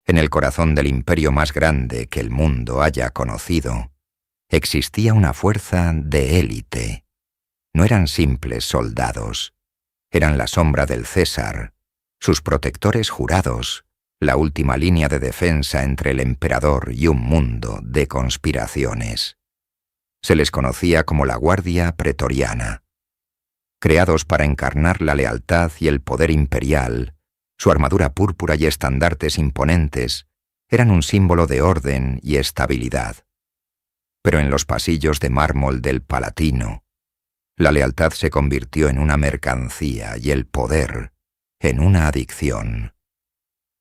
En el corazón del imperio más grande que el mundo haya conocido, existía una fuerza de élite. No eran simples soldados, eran la sombra del César, sus protectores jurados, la última línea de defensa entre el emperador y un mundo de conspiraciones. Se les conocía como la Guardia Pretoriana. Creados para encarnar la lealtad y el poder imperial, su armadura púrpura y estandartes imponentes eran un símbolo de orden y estabilidad. Pero en los pasillos de mármol del Palatino, la lealtad se convirtió en una mercancía y el poder en una adicción.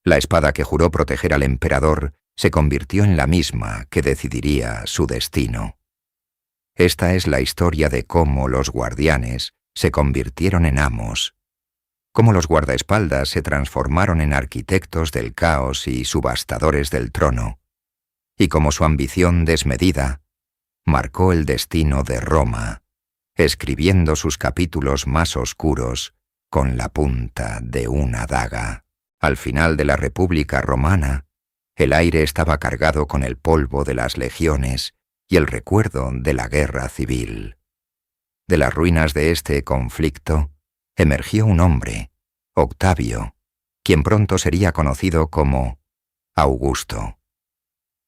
La espada que juró proteger al emperador se convirtió en la misma que decidiría su destino. Esta es la historia de cómo los guardianes se convirtieron en amos, cómo los guardaespaldas se transformaron en arquitectos del caos y subastadores del trono, y cómo su ambición desmedida marcó el destino de Roma, escribiendo sus capítulos más oscuros con la punta de una daga. Al final de la República Romana, el aire estaba cargado con el polvo de las legiones y el recuerdo de la guerra civil. De las ruinas de este conflicto emergió un hombre, Octavio, quien pronto sería conocido como Augusto.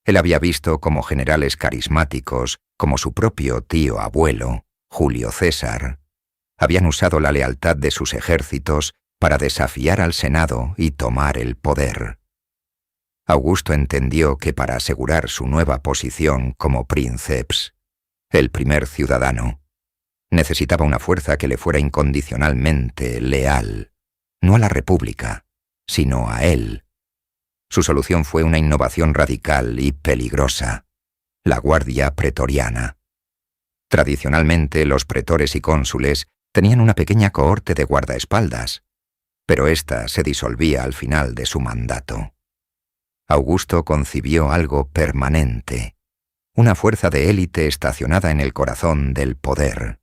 Él había visto cómo generales carismáticos, como su propio tío abuelo, Julio César, habían usado la lealtad de sus ejércitos para desafiar al Senado y tomar el poder. Augusto entendió que para asegurar su nueva posición como princeps, el primer ciudadano, necesitaba una fuerza que le fuera incondicionalmente leal, no a la República, sino a él. Su solución fue una innovación radical y peligrosa: la Guardia Pretoriana. Tradicionalmente, los pretores y cónsules tenían una pequeña cohorte de guardaespaldas, pero ésta se disolvía al final de su mandato. Augusto concibió algo permanente, una fuerza de élite estacionada en el corazón del poder.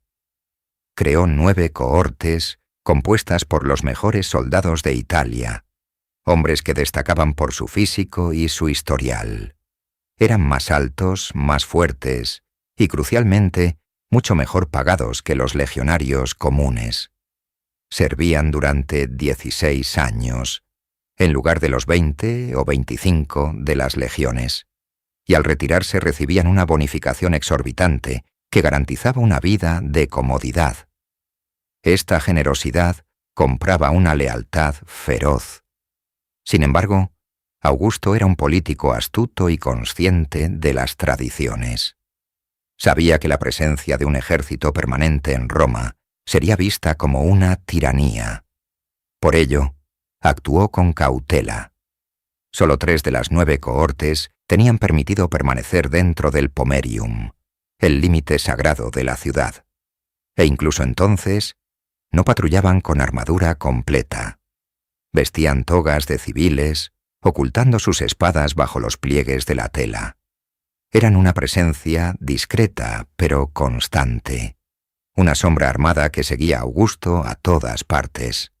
Creó 9 cohortes compuestas por los mejores soldados de Italia, hombres que destacaban por su físico y su historial. Eran más altos, más fuertes y, crucialmente, mucho mejor pagados que los legionarios comunes. Servían durante 16 años, en lugar de los 20 o 25 de las legiones, y al retirarse recibían una bonificación exorbitante que garantizaba una vida de comodidad. Esta generosidad compraba una lealtad feroz. Sin embargo, Augusto era un político astuto y consciente de las tradiciones. Sabía que la presencia de un ejército permanente en Roma sería vista como una tiranía. Por ello, actuó con cautela. Solo 3 de las 9 cohortes tenían permitido permanecer dentro del Pomerium, el límite sagrado de la ciudad. E incluso entonces, no patrullaban con armadura completa. Vestían togas de civiles, ocultando sus espadas bajo los pliegues de la tela. Eran una presencia discreta, pero constante. Una sombra armada que seguía a Augusto a todas partes.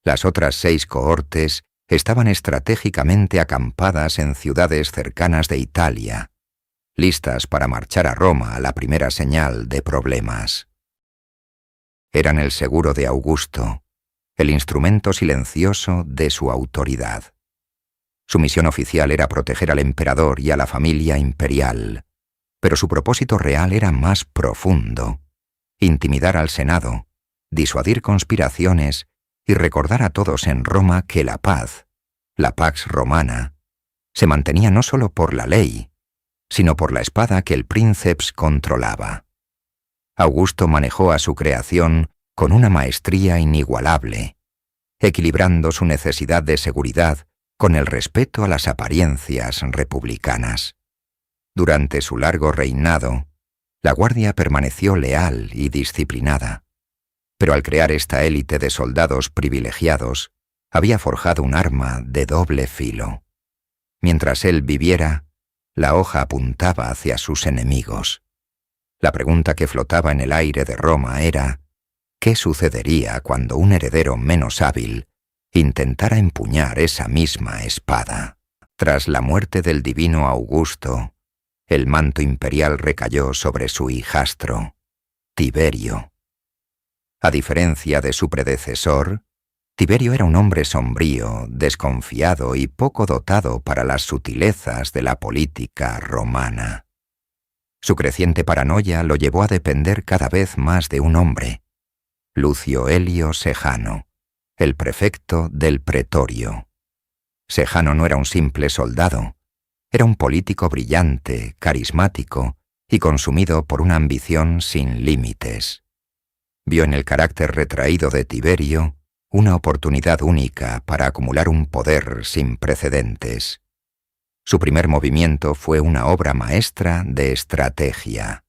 Las otras 6 cohortes estaban estratégicamente acampadas en ciudades cercanas de Italia, listas para marchar a Roma a la primera señal de problemas. Eran el seguro de Augusto, el instrumento silencioso de su autoridad. Su misión oficial era proteger al emperador y a la familia imperial, pero su propósito real era más profundo: intimidar al Senado, disuadir conspiraciones y recordar a todos en Roma que la paz, la Pax Romana, se mantenía no solo por la ley, sino por la espada que el princeps controlaba. Augusto manejó a su creación con una maestría inigualable, equilibrando su necesidad de seguridad con el respeto a las apariencias republicanas. Durante su largo reinado, la Guardia permaneció leal y disciplinada, pero al crear esta élite de soldados privilegiados, había forjado un arma de doble filo. Mientras él viviera, la hoja apuntaba hacia sus enemigos. La pregunta que flotaba en el aire de Roma era: ¿qué sucedería cuando un heredero menos hábil intentara empuñar esa misma espada? Tras la muerte del divino Augusto, el manto imperial recayó sobre su hijastro, Tiberio. A diferencia de su predecesor, Tiberio era un hombre sombrío, desconfiado y poco dotado para las sutilezas de la política romana. Su creciente paranoia lo llevó a depender cada vez más de un hombre, Lucio Helio Sejano, el prefecto del pretorio. Sejano no era un simple soldado, era un político brillante, carismático y consumido por una ambición sin límites. Vio en el carácter retraído de Tiberio una oportunidad única para acumular un poder sin precedentes. Su primer movimiento fue una obra maestra de estrategia.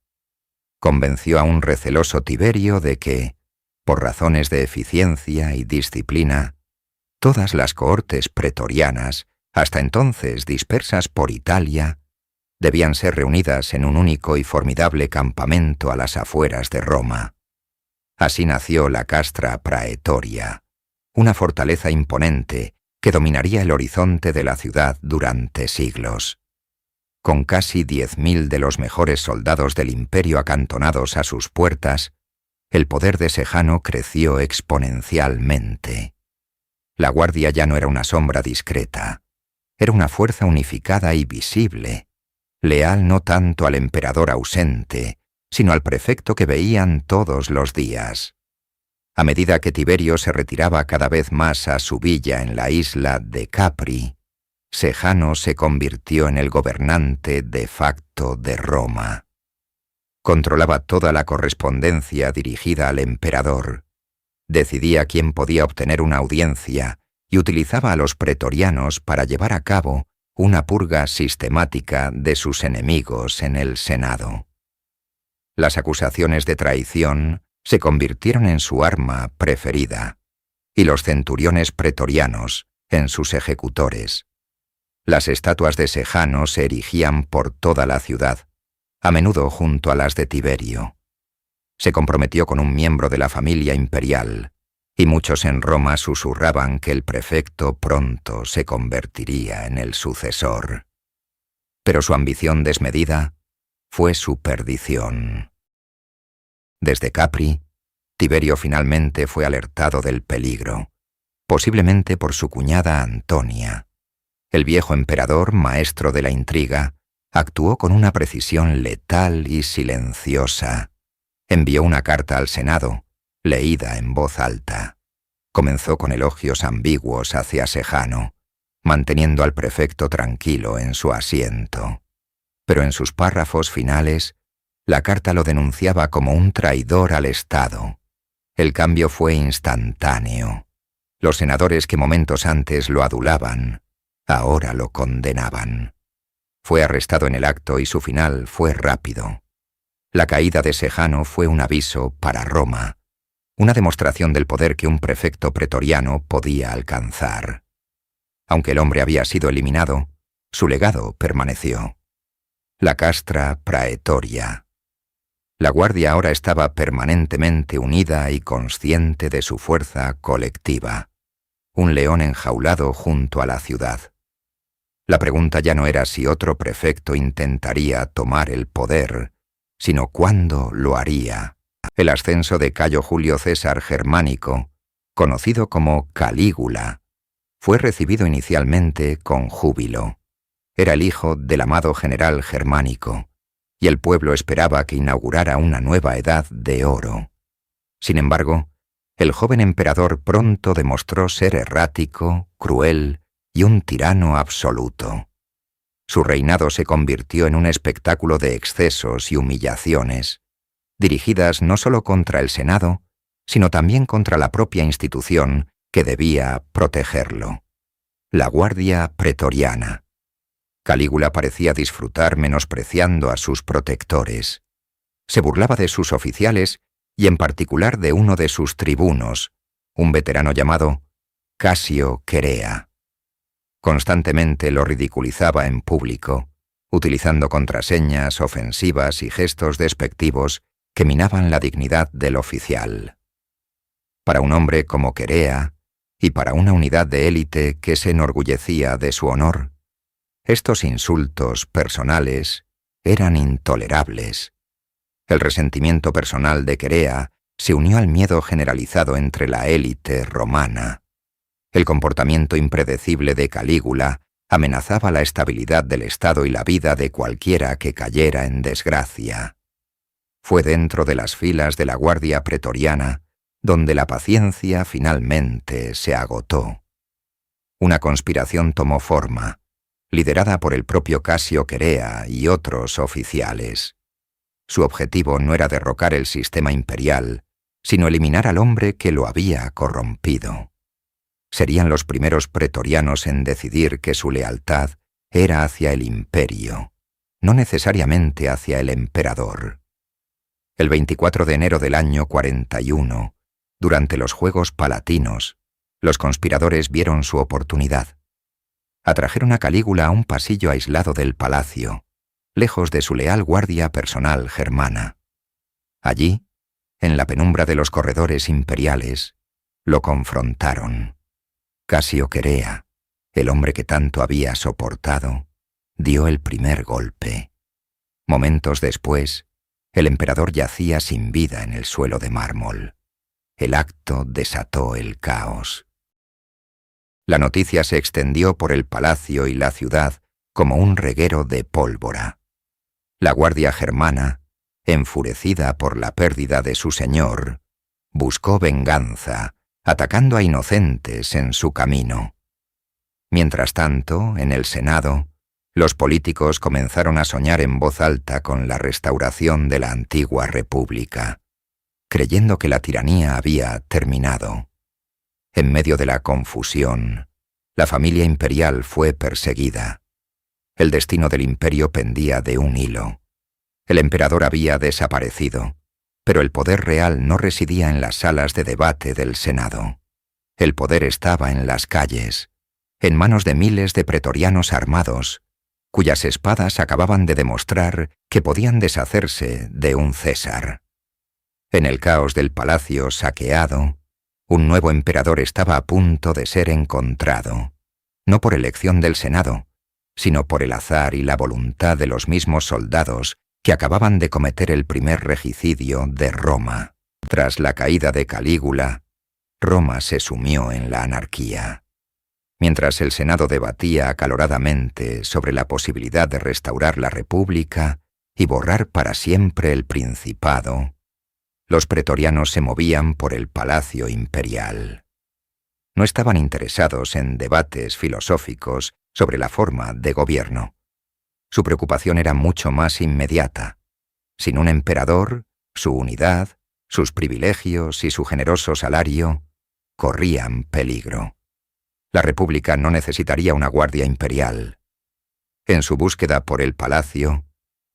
Convenció a un receloso Tiberio de que, por razones de eficiencia y disciplina, todas las cohortes pretorianas, hasta entonces dispersas por Italia, debían ser reunidas en un único y formidable campamento a las afueras de Roma. Así nació la castra praetoria, una fortaleza imponente que dominaría el horizonte de la ciudad durante siglos. Con casi 10.000 de los mejores soldados del imperio acantonados a sus puertas, el poder de Sejano creció exponencialmente. La guardia ya no era una sombra discreta, era una fuerza unificada y visible, leal no tanto al emperador ausente, sino al prefecto que veían todos los días. A medida que Tiberio se retiraba cada vez más a su villa en la isla de Capri, Sejano se convirtió en el gobernante de facto de Roma. Controlaba toda la correspondencia dirigida al emperador, decidía quién podía obtener una audiencia y utilizaba a los pretorianos para llevar a cabo una purga sistemática de sus enemigos en el Senado. Las acusaciones de traición se convirtieron en su arma preferida, y los centuriones pretorianos en sus ejecutores. Las estatuas de Sejano se erigían por toda la ciudad, a menudo junto a las de Tiberio. Se comprometió con un miembro de la familia imperial, y muchos en Roma susurraban que el prefecto pronto se convertiría en el sucesor. Pero su ambición desmedida fue su perdición. Desde Capri, Tiberio finalmente fue alertado del peligro, posiblemente por su cuñada Antonia. El viejo emperador, maestro de la intriga, actuó con una precisión letal y silenciosa. Envió una carta al Senado, leída en voz alta. Comenzó con elogios ambiguos hacia Sejano, manteniendo al prefecto tranquilo en su asiento. Pero en sus párrafos finales, la carta lo denunciaba como un traidor al Estado. El cambio fue instantáneo. Los senadores que momentos antes lo adulaban, ahora lo condenaban. Fue arrestado en el acto y su final fue rápido. La caída de Sejano fue un aviso para Roma, una demostración del poder que un prefecto pretoriano podía alcanzar. Aunque el hombre había sido eliminado, su legado permaneció. La castra praetoria. La guardia ahora estaba permanentemente unida y consciente de su fuerza colectiva, un león enjaulado junto a la ciudad. La pregunta ya no era si otro prefecto intentaría tomar el poder, sino cuándo lo haría. El ascenso de Cayo Julio César Germánico, conocido como Calígula, fue recibido inicialmente con júbilo. Era el hijo del amado general Germánico, y el pueblo esperaba que inaugurara una nueva edad de oro. Sin embargo, el joven emperador pronto demostró ser errático, cruel y un tirano absoluto. Su reinado se convirtió en un espectáculo de excesos y humillaciones, dirigidas no solo contra el Senado, sino también contra la propia institución que debía protegerlo, la Guardia Pretoriana. Calígula parecía disfrutar menospreciando a sus protectores. Se burlaba de sus oficiales y en particular de uno de sus tribunos, un veterano llamado Casio Querea. Constantemente lo ridiculizaba en público, utilizando contraseñas ofensivas y gestos despectivos que minaban la dignidad del oficial. Para un hombre como Querea, y para una unidad de élite que se enorgullecía de su honor, Estos insultos personales eran intolerables. El resentimiento personal de Querea se unió al miedo generalizado entre la élite romana. El comportamiento impredecible de Calígula amenazaba la estabilidad del Estado y la vida de cualquiera que cayera en desgracia. Fue dentro de las filas de la Guardia Pretoriana donde la paciencia finalmente se agotó. Una conspiración tomó forma, liderada por el propio Casio Querea y otros oficiales. Su objetivo no era derrocar el sistema imperial, sino eliminar al hombre que lo había corrompido. Serían los primeros pretorianos en decidir que su lealtad era hacia el imperio, no necesariamente hacia el emperador. El 24 de enero del año 41, durante los Juegos Palatinos, los conspiradores vieron su oportunidad. Atrajeron a Calígula a un pasillo aislado del palacio, lejos de su leal guardia personal germana. Allí, en la penumbra de los corredores imperiales, lo confrontaron. Casio Querea, el hombre que tanto había soportado, dio el primer golpe. Momentos después, el emperador yacía sin vida en el suelo de mármol. El acto desató el caos. La noticia se extendió por el palacio y la ciudad como un reguero de pólvora. La guardia germana, enfurecida por la pérdida de su señor, buscó venganza, atacando a inocentes en su camino. Mientras tanto, en el Senado, los políticos comenzaron a soñar en voz alta con la restauración de la antigua república, creyendo que la tiranía había terminado. En medio de la confusión, la familia imperial fue perseguida. El destino del imperio pendía de un hilo. El emperador había desaparecido, pero el poder real no residía en las salas de debate del Senado. El poder estaba en las calles, en manos de miles de pretorianos armados, cuyas espadas acababan de demostrar que podían deshacerse de un César. En el caos del palacio saqueado, un nuevo emperador estaba a punto de ser encontrado, no por elección del Senado, sino por el azar y la voluntad de los mismos soldados que acababan de cometer el primer regicidio de Roma. Tras la caída de Calígula, Roma se sumió en la anarquía. Mientras el Senado debatía acaloradamente sobre la posibilidad de restaurar la República y borrar para siempre el Principado, los pretorianos se movían por el palacio imperial. No estaban interesados en debates filosóficos sobre la forma de gobierno. Su preocupación era mucho más inmediata. Sin un emperador, su unidad, sus privilegios y su generoso salario corrían peligro. La República no necesitaría una guardia imperial. En su búsqueda por el palacio,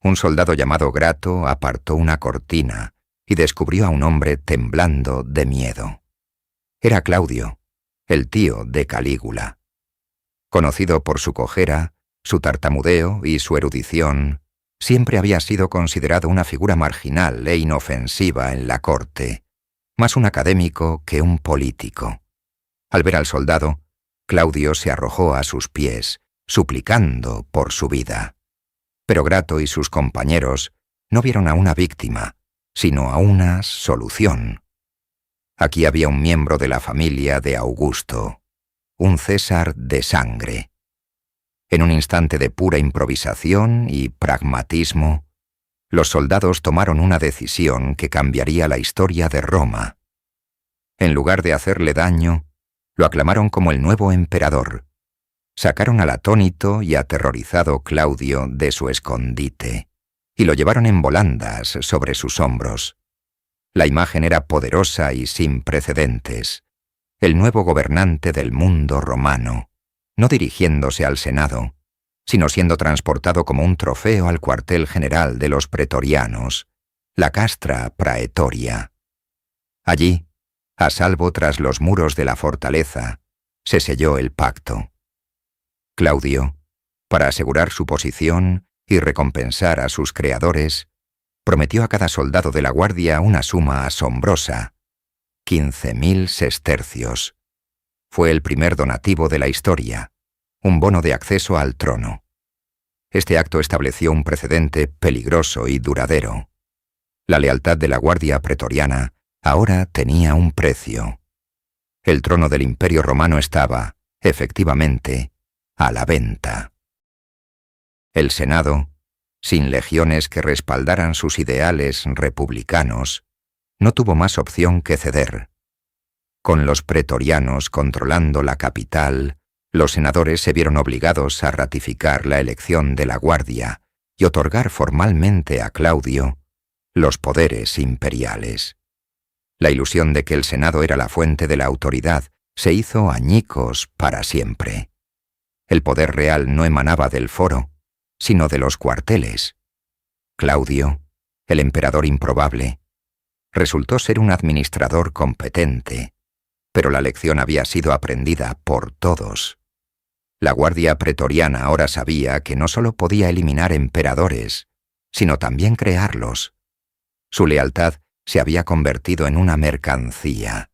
un soldado llamado Grato apartó una cortina y descubrió a un hombre temblando de miedo. Era Claudio, el tío de Calígula. Conocido por su cojera, su tartamudeo y su erudición, siempre había sido considerado una figura marginal e inofensiva en la corte, más un académico que un político. Al ver al soldado, Claudio se arrojó a sus pies, suplicando por su vida. Pero Grato y sus compañeros no vieron a una víctima, sino a una solución. Aquí había un miembro de la familia de Augusto, un César de sangre. En un instante de pura improvisación y pragmatismo, los soldados tomaron una decisión que cambiaría la historia de Roma. En lugar de hacerle daño, lo aclamaron como el nuevo emperador. Sacaron al atónito y aterrorizado Claudio de su escondite y lo llevaron en volandas sobre sus hombros. La imagen era poderosa y sin precedentes. El nuevo gobernante del mundo romano, no dirigiéndose al Senado, sino siendo transportado como un trofeo al cuartel general de los pretorianos, la Castra Praetoria. Allí, a salvo tras los muros de la fortaleza, se selló el pacto. Claudio, para asegurar su posición y recompensar a sus creadores, prometió a cada soldado de la guardia una suma asombrosa: 15.000 sestercios. Fue el primer donativo de la historia, un bono de acceso al trono. Este acto estableció un precedente peligroso y duradero. La lealtad de la Guardia Pretoriana ahora tenía un precio. El trono del Imperio Romano estaba, efectivamente, a la venta. El Senado, sin legiones que respaldaran sus ideales republicanos, no tuvo más opción que ceder. Con los pretorianos controlando la capital, los senadores se vieron obligados a ratificar la elección de la Guardia y otorgar formalmente a Claudio los poderes imperiales. La ilusión de que el Senado era la fuente de la autoridad se hizo añicos para siempre. El poder real no emanaba del foro, sino de los cuarteles. Claudio, el emperador improbable, resultó ser un administrador competente, pero la lección había sido aprendida por todos. La Guardia Pretoriana ahora sabía que no solo podía eliminar emperadores, sino también crearlos. Su lealtad se había convertido en una mercancía,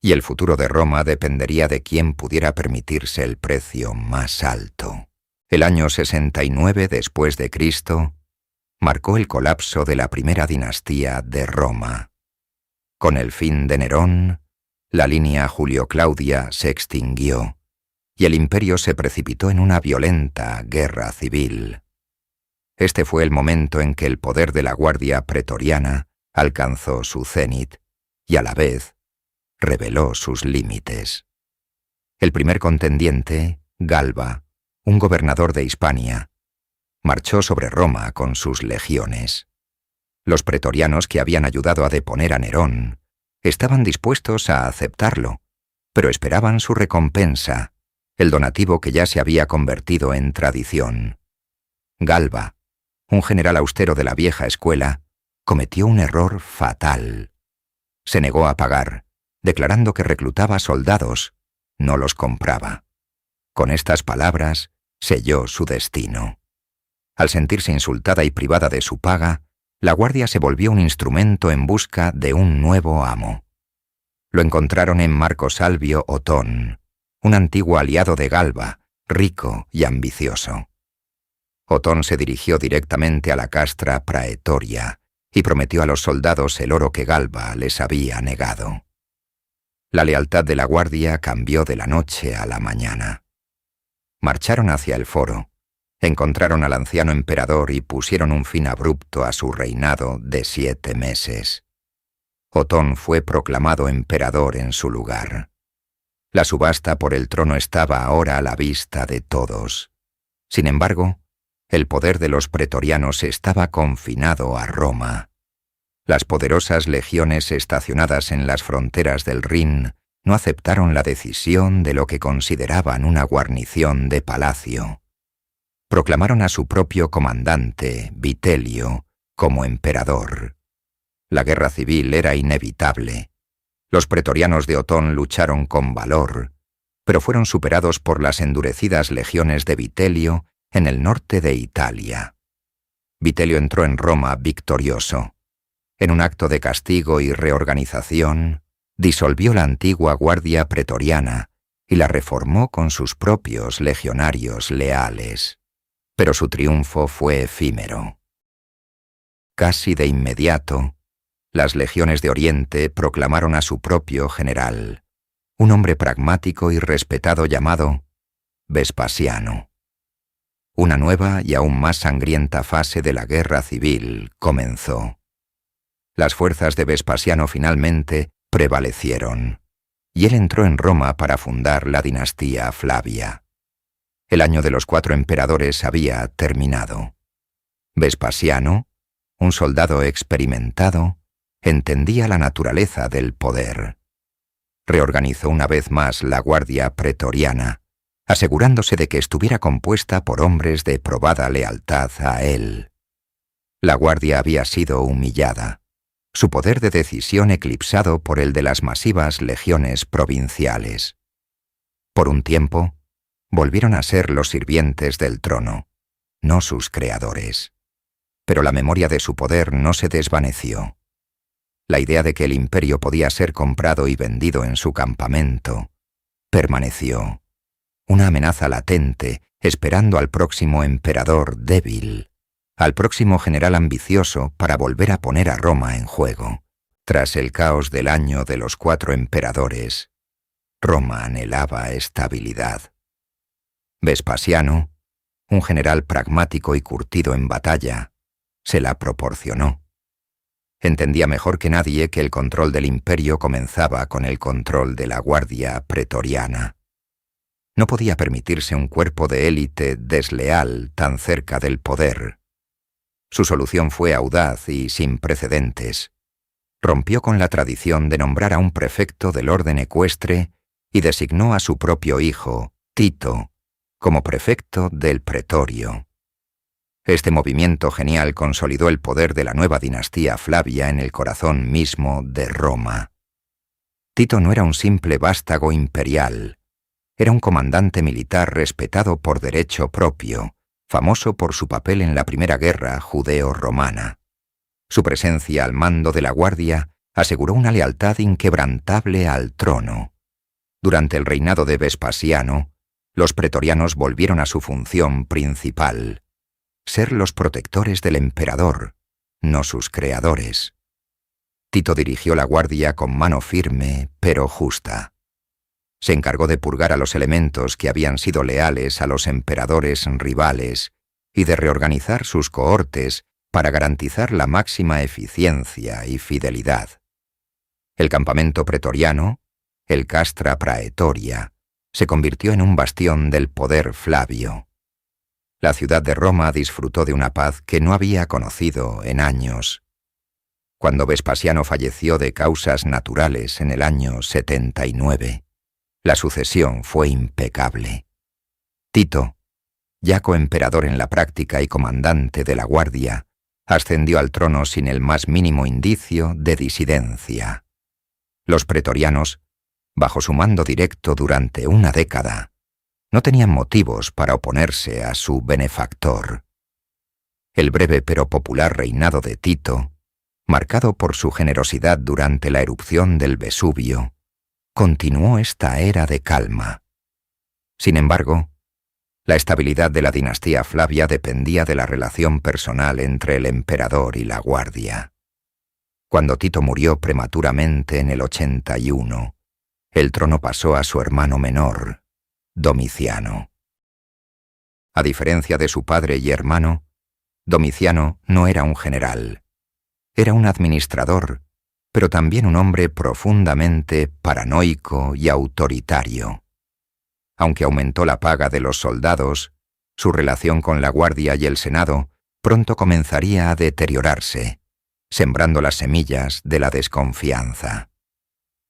y el futuro de Roma dependería de quién pudiera permitirse el precio más alto. El año 69 después de Cristo marcó el colapso de la primera dinastía de Roma. Con el fin de Nerón, la línea Julio-Claudia se extinguió y el imperio se precipitó en una violenta guerra civil. Este fue el momento en que el poder de la Guardia Pretoriana alcanzó su cenit y a la vez reveló sus límites. El primer contendiente, Galba, un gobernador de Hispania, marchó sobre Roma con sus legiones. Los pretorianos que habían ayudado a deponer a Nerón estaban dispuestos a aceptarlo, pero esperaban su recompensa, el donativo que ya se había convertido en tradición. Galba, un general austero de la vieja escuela, cometió un error fatal. Se negó a pagar, declarando que reclutaba soldados, no los compraba. Con estas palabras, selló su destino. Al sentirse insultada y privada de su paga, la guardia se volvió un instrumento en busca de un nuevo amo. Lo encontraron en Marco Salvio Otón, un antiguo aliado de Galba, rico y ambicioso. Otón se dirigió directamente a la castra Praetoria y prometió a los soldados el oro que Galba les había negado. La lealtad de la guardia cambió de la noche a la mañana. Marcharon hacia el foro, encontraron al anciano emperador y pusieron un fin abrupto a su reinado de 7 meses. Otón fue proclamado emperador en su lugar. La subasta por el trono estaba ahora a la vista de todos. Sin embargo, el poder de los pretorianos estaba confinado a Roma. Las poderosas legiones estacionadas en las fronteras del Rin no aceptaron la decisión de lo que consideraban una guarnición de palacio. Proclamaron a su propio comandante, Vitelio, como emperador. La guerra civil era inevitable. Los pretorianos de Otón lucharon con valor, pero fueron superados por las endurecidas legiones de Vitelio en el norte de Italia. Vitelio entró en Roma victorioso. En un acto de castigo y reorganización, disolvió la antigua Guardia Pretoriana y la reformó con sus propios legionarios leales. Pero su triunfo fue efímero. Casi de inmediato, las legiones de Oriente proclamaron a su propio general, un hombre pragmático y respetado llamado Vespasiano. Una nueva y aún más sangrienta fase de la guerra civil comenzó. Las fuerzas de Vespasiano finalmente prevalecieron, y él entró en Roma para fundar la dinastía Flavia. El año de los 4 emperadores había terminado. Vespasiano, un soldado experimentado, entendía la naturaleza del poder. Reorganizó una vez más la Guardia Pretoriana, asegurándose de que estuviera compuesta por hombres de probada lealtad a él. La Guardia había sido humillada, su poder de decisión eclipsado por el de las masivas legiones provinciales. Por un tiempo, volvieron a ser los sirvientes del trono, no sus creadores. Pero la memoria de su poder no se desvaneció. La idea de que el imperio podía ser comprado y vendido en su campamento permaneció. una amenaza latente, esperando al próximo emperador débil, al próximo general ambicioso para volver a poner a Roma en juego. Tras el caos del año de los 4 emperadores, Roma anhelaba estabilidad. Vespasiano, un general pragmático y curtido en batalla, se la proporcionó. Entendía mejor que nadie que el control del imperio comenzaba con el control de la guardia pretoriana. No podía permitirse un cuerpo de élite desleal tan cerca del poder. Su solución fue audaz y sin precedentes. Rompió con la tradición de nombrar a un prefecto del orden ecuestre y designó a su propio hijo, Tito, como prefecto del pretorio. Este movimiento genial consolidó el poder de la nueva dinastía Flavia en el corazón mismo de Roma. Tito no era un simple vástago imperial, era un comandante militar respetado por derecho propio, famoso por su papel en la Primera Guerra Judeo-Romana. Su presencia al mando de la guardia aseguró una lealtad inquebrantable al trono. Durante el reinado de Vespasiano, los pretorianos volvieron a su función principal: ser los protectores del emperador, no sus creadores. Tito dirigió la guardia con mano firme, pero justa. Se encargó de purgar a los elementos que habían sido leales a los emperadores rivales y de reorganizar sus cohortes para garantizar la máxima eficiencia y fidelidad. El campamento pretoriano, el Castra Praetoria, se convirtió en un bastión del poder Flavio. La ciudad de Roma disfrutó de una paz que no había conocido en años. Cuando Vespasiano falleció de causas naturales en el año 79, la sucesión fue impecable. Tito, ya coemperador en la práctica y comandante de la guardia, ascendió al trono sin el más mínimo indicio de disidencia. Los pretorianos, bajo su mando directo durante una década, no tenían motivos para oponerse a su benefactor. El breve pero popular reinado de Tito, marcado por su generosidad durante la erupción del Vesubio, continuó esta era de calma. Sin embargo, la estabilidad de la dinastía Flavia dependía de la relación personal entre el emperador y la guardia. Cuando Tito murió prematuramente en el 81, el trono pasó a su hermano menor, Domiciano. A diferencia de su padre y hermano, Domiciano no era un general. Era un administrador, pero también un hombre profundamente paranoico y autoritario. Aunque aumentó la paga de los soldados, su relación con la guardia y el Senado pronto comenzaría a deteriorarse, sembrando las semillas de la desconfianza.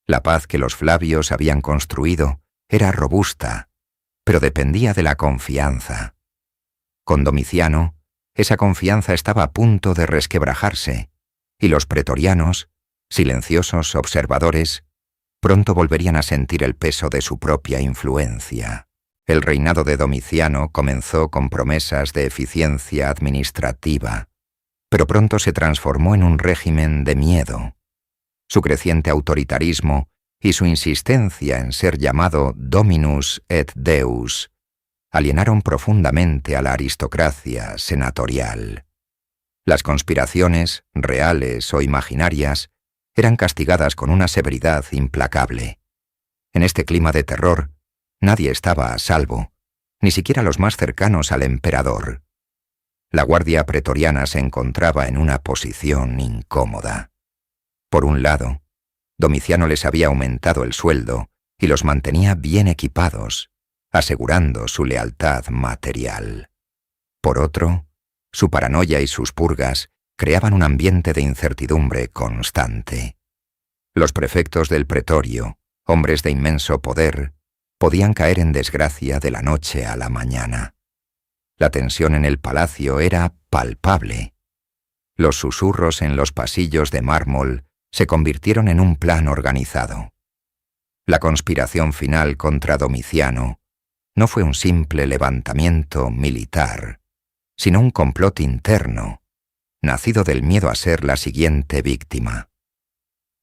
La paz que los Flavios habían construido era robusta, pero dependía de la confianza. Con Domiciano, esa confianza estaba a punto de resquebrajarse, y los pretorianos, silenciosos observadores, pronto volverían a sentir el peso de su propia influencia. El reinado de Domiciano comenzó con promesas de eficiencia administrativa, pero pronto se transformó en un régimen de miedo. Su creciente autoritarismo y su insistencia en ser llamado Dominus et Deus alienaron profundamente a la aristocracia senatorial. Las conspiraciones, reales o imaginarias, eran castigadas con una severidad implacable. En este clima de terror, nadie estaba a salvo, ni siquiera los más cercanos al emperador. La guardia pretoriana se encontraba en una posición incómoda. Por un lado, Domiciano les había aumentado el sueldo y los mantenía bien equipados, asegurando su lealtad material. Por otro, su paranoia y sus purgas creaban un ambiente de incertidumbre constante. Los prefectos del pretorio, hombres de inmenso poder, podían caer en desgracia de la noche a la mañana. La tensión en el palacio era palpable. Los susurros en los pasillos de mármol se convirtieron en un plan organizado. La conspiración final contra Domiciano no fue un simple levantamiento militar, sino un complot interno, nacido del miedo a ser la siguiente víctima.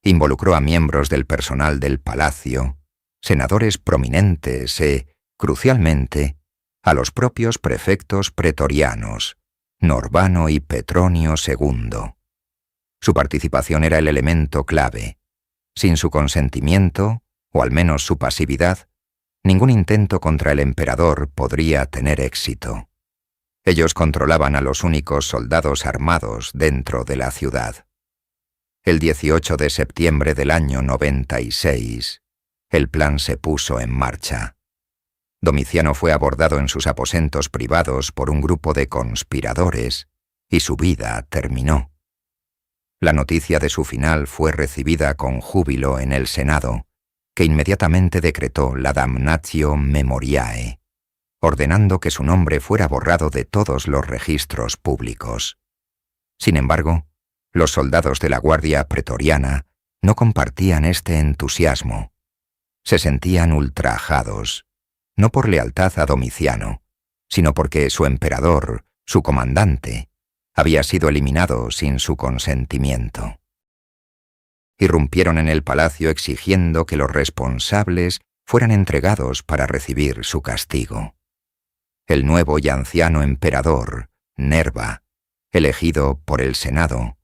Involucró a miembros del personal del palacio, senadores prominentes e, crucialmente, a los propios prefectos pretorianos, Norbano y Petronio II. Su participación era el elemento clave. Sin su consentimiento, o al menos su pasividad, ningún intento contra el emperador podría tener éxito. Ellos controlaban a los únicos soldados armados dentro de la ciudad. El 18 de septiembre del año 96, el plan se puso en marcha. Domiciano fue abordado en sus aposentos privados por un grupo de conspiradores y su vida terminó. La noticia de su final fue recibida con júbilo en el Senado, que inmediatamente decretó la damnatio memoriae, ordenando que su nombre fuera borrado de todos los registros públicos. Sin embargo, los soldados de la Guardia Pretoriana no compartían este entusiasmo. Se sentían ultrajados, no por lealtad a Domiciano, sino porque su emperador, su comandante, había sido eliminado sin su consentimiento. Irrumpieron en el palacio exigiendo que los responsables fueran entregados para recibir su castigo. El nuevo y anciano emperador, Nerva, elegido por el Senado,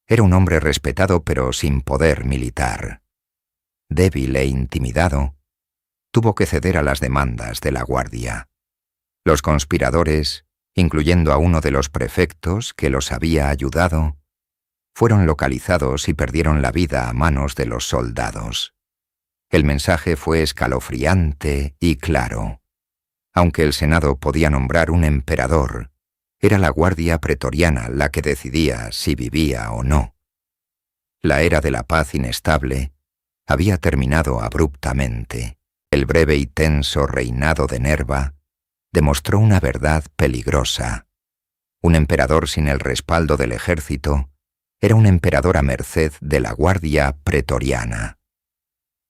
era un hombre respetado pero sin poder militar. Débil e intimidado, tuvo que ceder a las demandas de la guardia. Los conspiradores, incluyendo a uno de los prefectos que los había ayudado, fueron localizados y perdieron la vida a manos de los soldados. El mensaje fue escalofriante y claro. Aunque el Senado podía nombrar un emperador, era la Guardia Pretoriana la que decidía si vivía o no. La era de la paz inestable había terminado abruptamente. El breve y tenso reinado de Nerva demostró una verdad peligrosa. Un emperador sin el respaldo del ejército era un emperador a merced de la Guardia Pretoriana.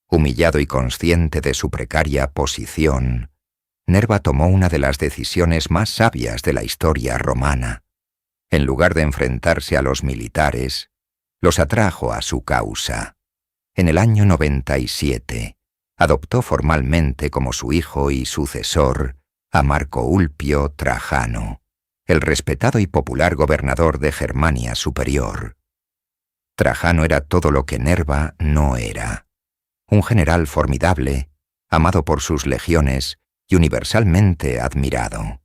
Humillado y consciente de su precaria posición, Nerva tomó una de las decisiones más sabias de la historia romana. En lugar de enfrentarse a los militares, los atrajo a su causa. En el año 97, adoptó formalmente como su hijo y sucesor a Marco Ulpio Trajano, el respetado y popular gobernador de Germania Superior. Trajano era todo lo que Nerva no era. Un general formidable, amado por sus legiones y universalmente admirado.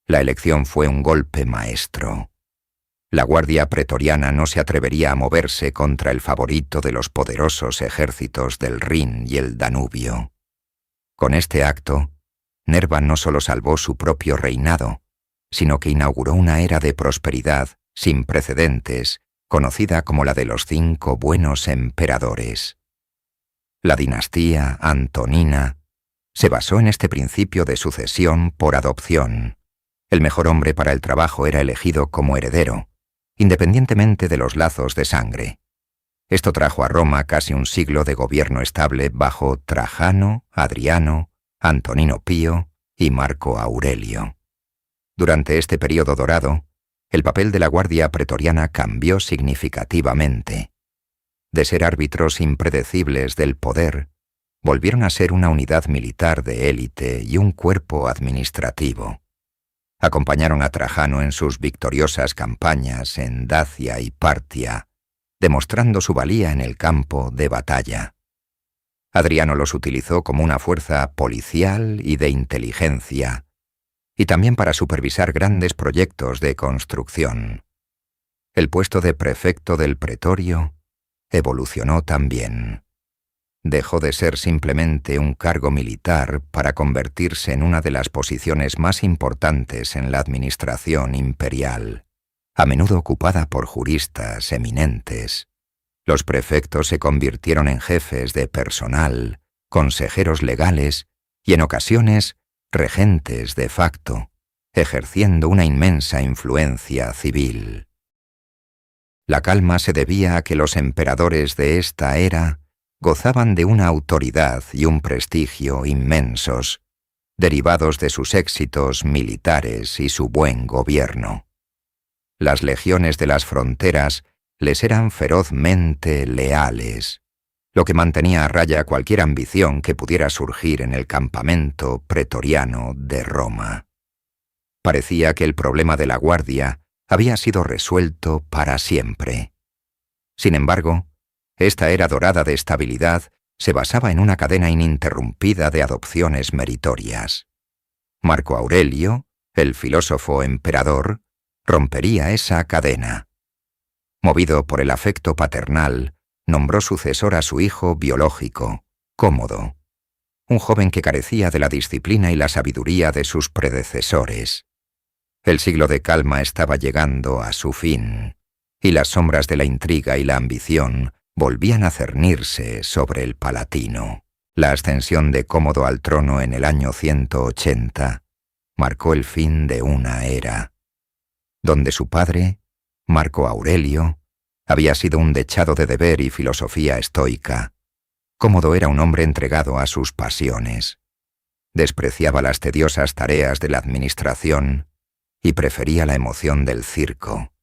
La elección fue un golpe maestro. La Guardia Pretoriana no se atrevería a moverse contra el favorito de los poderosos ejércitos del Rin y el Danubio. Con este acto, Nerva no solo salvó su propio reinado, sino que inauguró una era de prosperidad sin precedentes, conocida como la de los 5 buenos emperadores. La dinastía antonina se basó en este principio de sucesión por adopción. El mejor hombre para el trabajo era elegido como heredero, independientemente de los lazos de sangre. Esto trajo a Roma casi un siglo de gobierno estable bajo Trajano, Adriano, Antonino Pío y Marco Aurelio. Durante este período dorado, el papel de la Guardia Pretoriana cambió significativamente. De ser árbitros impredecibles del poder, volvieron a ser una unidad militar de élite y un cuerpo administrativo. Acompañaron a Trajano en sus victoriosas campañas en Dacia y Partia, demostrando su valía en el campo de batalla. Adriano los utilizó como una fuerza policial y de inteligencia, y también para supervisar grandes proyectos de construcción. El puesto de prefecto del pretorio evolucionó también. Dejó de ser simplemente un cargo militar para convertirse en una de las posiciones más importantes en la administración imperial, a menudo ocupada por juristas eminentes. Los prefectos se convirtieron en jefes de personal, consejeros legales y en ocasiones regentes de facto, ejerciendo una inmensa influencia civil. La calma se debía a que los emperadores de esta era gozaban de una autoridad y un prestigio inmensos, derivados de sus éxitos militares y su buen gobierno. Las legiones de las fronteras les eran ferozmente leales. lo que mantenía a raya cualquier ambición que pudiera surgir en el campamento pretoriano de Roma. Parecía que el problema de la guardia había sido resuelto para siempre. Sin embargo, esta era dorada de estabilidad se basaba en una cadena ininterrumpida de adopciones meritorias. Marco Aurelio, el filósofo emperador, rompería esa cadena. Movido por el afecto paternal, nombró sucesor a su hijo biológico, Cómodo, un joven que carecía de la disciplina y la sabiduría de sus predecesores. El siglo de calma estaba llegando a su fin, y las sombras de la intriga y la ambición volvían a cernirse sobre el Palatino. La ascensión de Cómodo al trono en el año 180 marcó el fin de una era, donde su padre, Marco Aurelio, había sido un dechado de deber y filosofía estoica. Cómodo era un hombre entregado a sus pasiones. Despreciaba las tediosas tareas de la administración y prefería la emoción del circo,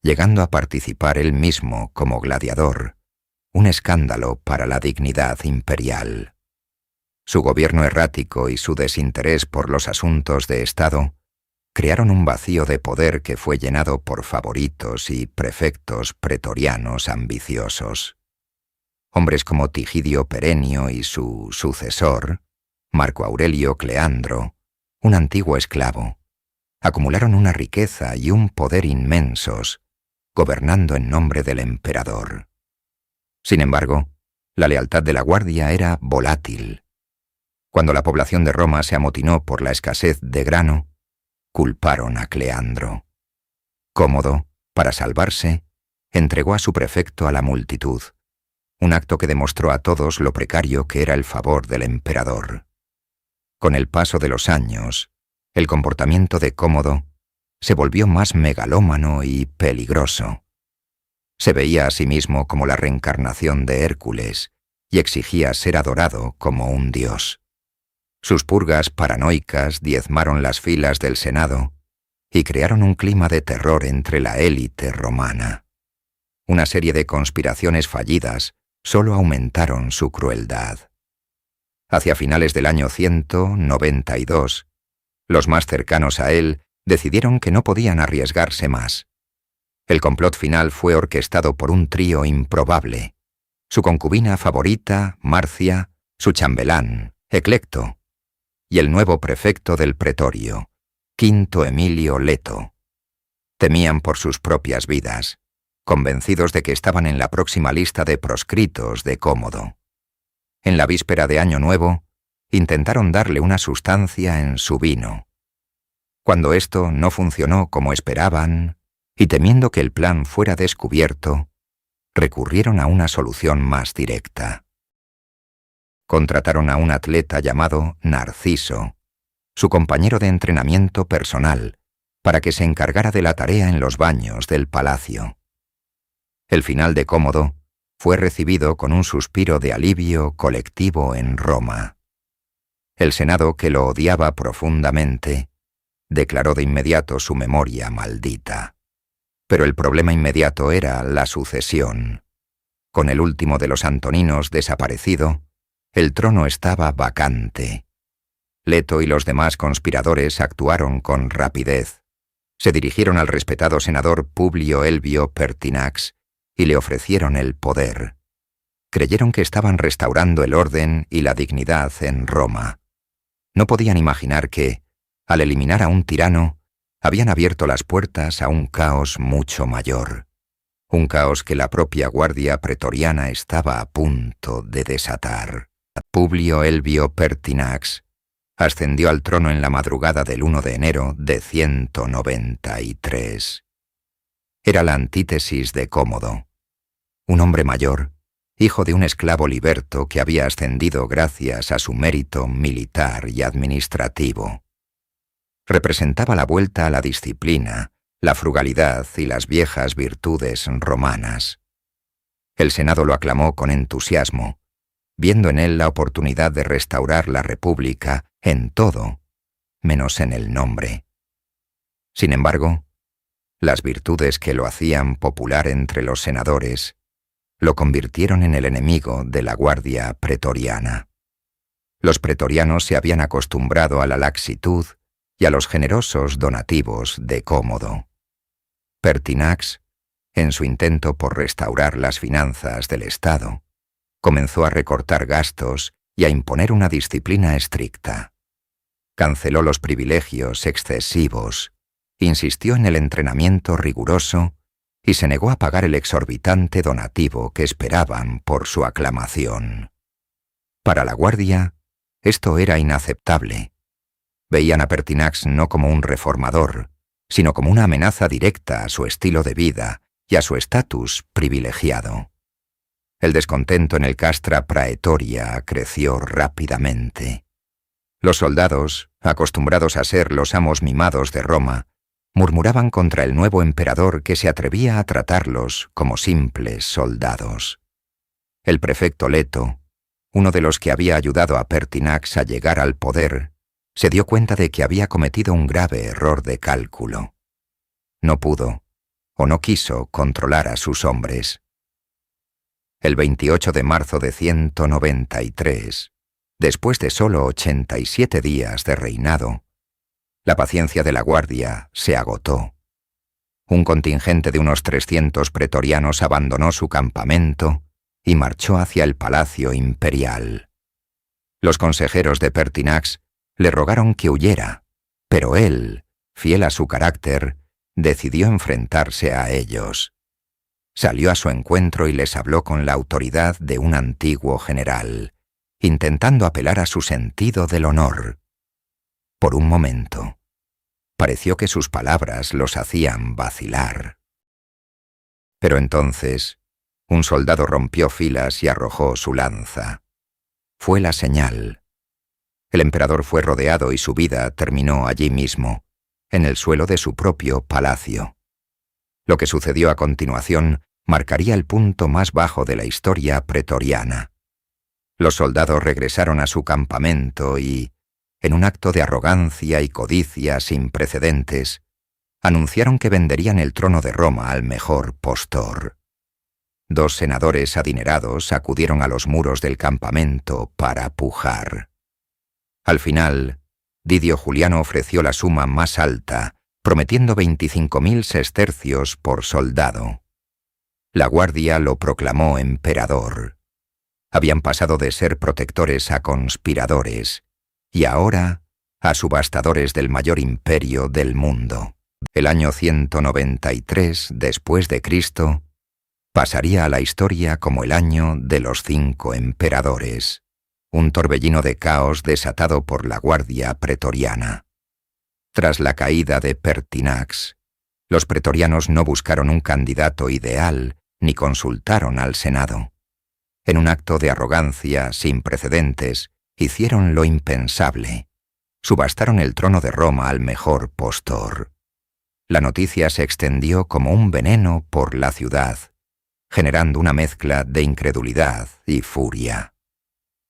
llegando a participar él mismo como gladiador, un escándalo para la dignidad imperial. Su gobierno errático y su desinterés por los asuntos de Estado crearon un vacío de poder que fue llenado por favoritos y prefectos pretorianos ambiciosos. Hombres como Tigidio Perenio y su sucesor, Marco Aurelio Cleandro, un antiguo esclavo, acumularon una riqueza y un poder inmensos, gobernando en nombre del emperador. Sin embargo, la lealtad de la guardia era volátil. Cuando la población de Roma se amotinó por la escasez de grano, culparon a Cleandro. Cómodo, para salvarse, entregó a su prefecto a la multitud, un acto que demostró a todos lo precario que era el favor del emperador. Con el paso de los años, el comportamiento de Cómodo se volvió más megalómano y peligroso. Se veía a sí mismo como la reencarnación de Hércules y exigía ser adorado como un dios. Sus purgas paranoicas diezmaron las filas del Senado y crearon un clima de terror entre la élite romana. Una serie de conspiraciones fallidas solo aumentaron su crueldad. Hacia finales del año 192, los más cercanos a él decidieron que no podían arriesgarse más. El complot final fue orquestado por un trío improbable: su concubina favorita, Marcia, su chambelán, Eclecto, y el nuevo prefecto del pretorio, Quinto Emilio Leto. Temían por sus propias vidas, convencidos de que estaban en la próxima lista de proscritos de Cómodo. En la víspera de Año Nuevo, intentaron darle una sustancia en su vino. Cuando esto no funcionó como esperaban, y temiendo que el plan fuera descubierto, recurrieron a una solución más directa. Contrataron a un atleta llamado Narciso, su compañero de entrenamiento personal, para que se encargara de la tarea en los baños del palacio. El final de Cómodo fue recibido con un suspiro de alivio colectivo en Roma. El Senado, que lo odiaba profundamente, declaró de inmediato su memoria maldita. Pero el problema inmediato era la sucesión. Con el último de los antoninos desaparecido, el trono estaba vacante. Leto y los demás conspiradores actuaron con rapidez. Se dirigieron al respetado senador Publio Elvio Pertinax y le ofrecieron el poder. Creyeron que estaban restaurando el orden y la dignidad en Roma. No podían imaginar que, al eliminar a un tirano, habían abierto las puertas a un caos mucho mayor. Un caos que la propia guardia pretoriana estaba a punto de desatar. Publio Elvio Pertinax ascendió al trono en la madrugada del 1 de enero de 193. Era la antítesis de Cómodo. Un hombre mayor, hijo de un esclavo liberto que había ascendido gracias a su mérito militar y administrativo. Representaba la vuelta a la disciplina, la frugalidad y las viejas virtudes romanas. El Senado lo aclamó con entusiasmo, viendo en él la oportunidad de restaurar la República en todo, menos en el nombre. Sin embargo, las virtudes que lo hacían popular entre los senadores lo convirtieron en el enemigo de la guardia pretoriana. Los pretorianos se habían acostumbrado a la laxitud y a los generosos donativos de Cómodo. Pertinax, en su intento por restaurar las finanzas del Estado, comenzó a recortar gastos y a imponer una disciplina estricta. Canceló los privilegios excesivos, insistió en el entrenamiento riguroso y se negó a pagar el exorbitante donativo que esperaban por su aclamación. Para la guardia, esto era inaceptable. Veían a Pertinax no como un reformador, sino como una amenaza directa a su estilo de vida y a su estatus privilegiado. El descontento en el castra praetoria creció rápidamente. Los soldados, acostumbrados a ser los amos mimados de Roma, murmuraban contra el nuevo emperador que se atrevía a tratarlos como simples soldados. El prefecto Leto, uno de los que había ayudado a Pertinax a llegar al poder, se dio cuenta de que había cometido un grave error de cálculo. No pudo, o no quiso, controlar a sus hombres. El 28 de marzo de 193, después de solo 87 días de reinado, la paciencia de la guardia se agotó. Un contingente de unos 300 pretorianos abandonó su campamento y marchó hacia el palacio imperial. Los consejeros de Pertinax le rogaron que huyera, pero él, fiel a su carácter, decidió enfrentarse a ellos. Salió a su encuentro y les habló con la autoridad de un antiguo general, intentando apelar a su sentido del honor. Por un momento, pareció que sus palabras los hacían vacilar. Pero entonces, un soldado rompió filas y arrojó su lanza. Fue la señal. El emperador fue rodeado y su vida terminó allí mismo, en el suelo de su propio palacio. Lo que sucedió a continuación marcaría el punto más bajo de la historia pretoriana. Los soldados regresaron a su campamento y, en un acto de arrogancia y codicia sin precedentes, anunciaron que venderían el trono de Roma al mejor postor. 2 senadores adinerados acudieron a los muros del campamento para pujar. Al final, Didio Juliano ofreció la suma más alta, prometiendo 25.000 sestercios por soldado. La guardia lo proclamó emperador. Habían pasado de ser protectores a conspiradores, y ahora a subastadores del mayor imperio del mundo. El año 193 después de Cristo pasaría a la historia como el año de los 5 emperadores, un torbellino de caos desatado por la guardia pretoriana. Tras la caída de Pertinax, los pretorianos no buscaron un candidato ideal ni consultaron al Senado. En un acto de arrogancia sin precedentes, hicieron lo impensable. Subastaron el trono de Roma al mejor postor. La noticia se extendió como un veneno por la ciudad, generando una mezcla de incredulidad y furia.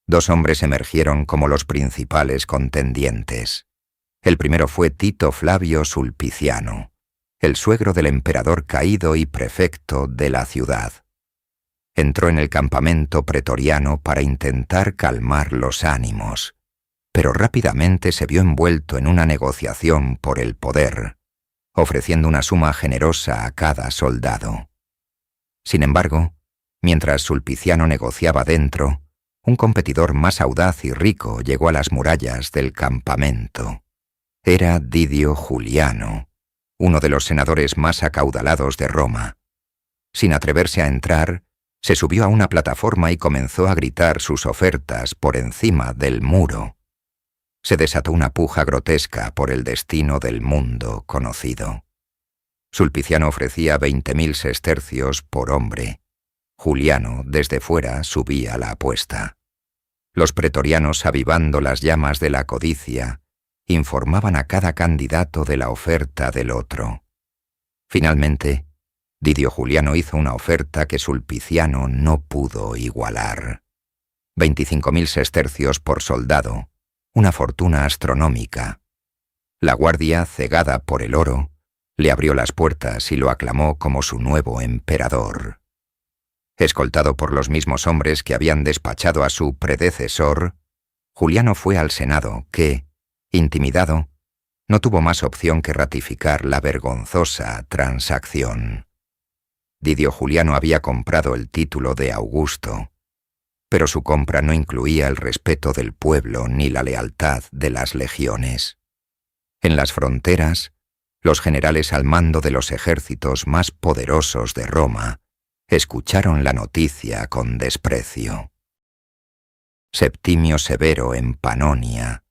2 hombres emergieron como los principales contendientes. El primero fue Tito Flavio Sulpiciano, el suegro del emperador caído y prefecto de la ciudad. Entró en el campamento pretoriano para intentar calmar los ánimos, pero rápidamente se vio envuelto en una negociación por el poder, ofreciendo una suma generosa a cada soldado. Sin embargo, mientras Sulpiciano negociaba dentro, un competidor más audaz y rico llegó a las murallas del campamento. Era Didio Juliano, uno de los senadores más acaudalados de Roma. Sin atreverse a entrar, se subió a una plataforma y comenzó a gritar sus ofertas por encima del muro. Se desató una puja grotesca por el destino del mundo conocido. Sulpiciano ofrecía 20.000 sestercios por hombre. Juliano, desde fuera, subía la apuesta. Los pretorianos, avivando las llamas de la codicia, informaban a cada candidato de la oferta del otro. Finalmente, Didio Juliano hizo una oferta que Sulpiciano no pudo igualar. 25.000 sestercios por soldado, una fortuna astronómica. La guardia, cegada por el oro, le abrió las puertas y lo aclamó como su nuevo emperador. Escoltado por los mismos hombres que habían despachado a su predecesor, Juliano fue al Senado, que, intimidado, no tuvo más opción que ratificar la vergonzosa transacción. Didio Juliano había comprado el título de Augusto, pero su compra no incluía el respeto del pueblo ni la lealtad de las legiones. En las fronteras, los generales al mando de los ejércitos más poderosos de Roma escucharon la noticia con desprecio. Septimio Severo en Panonia,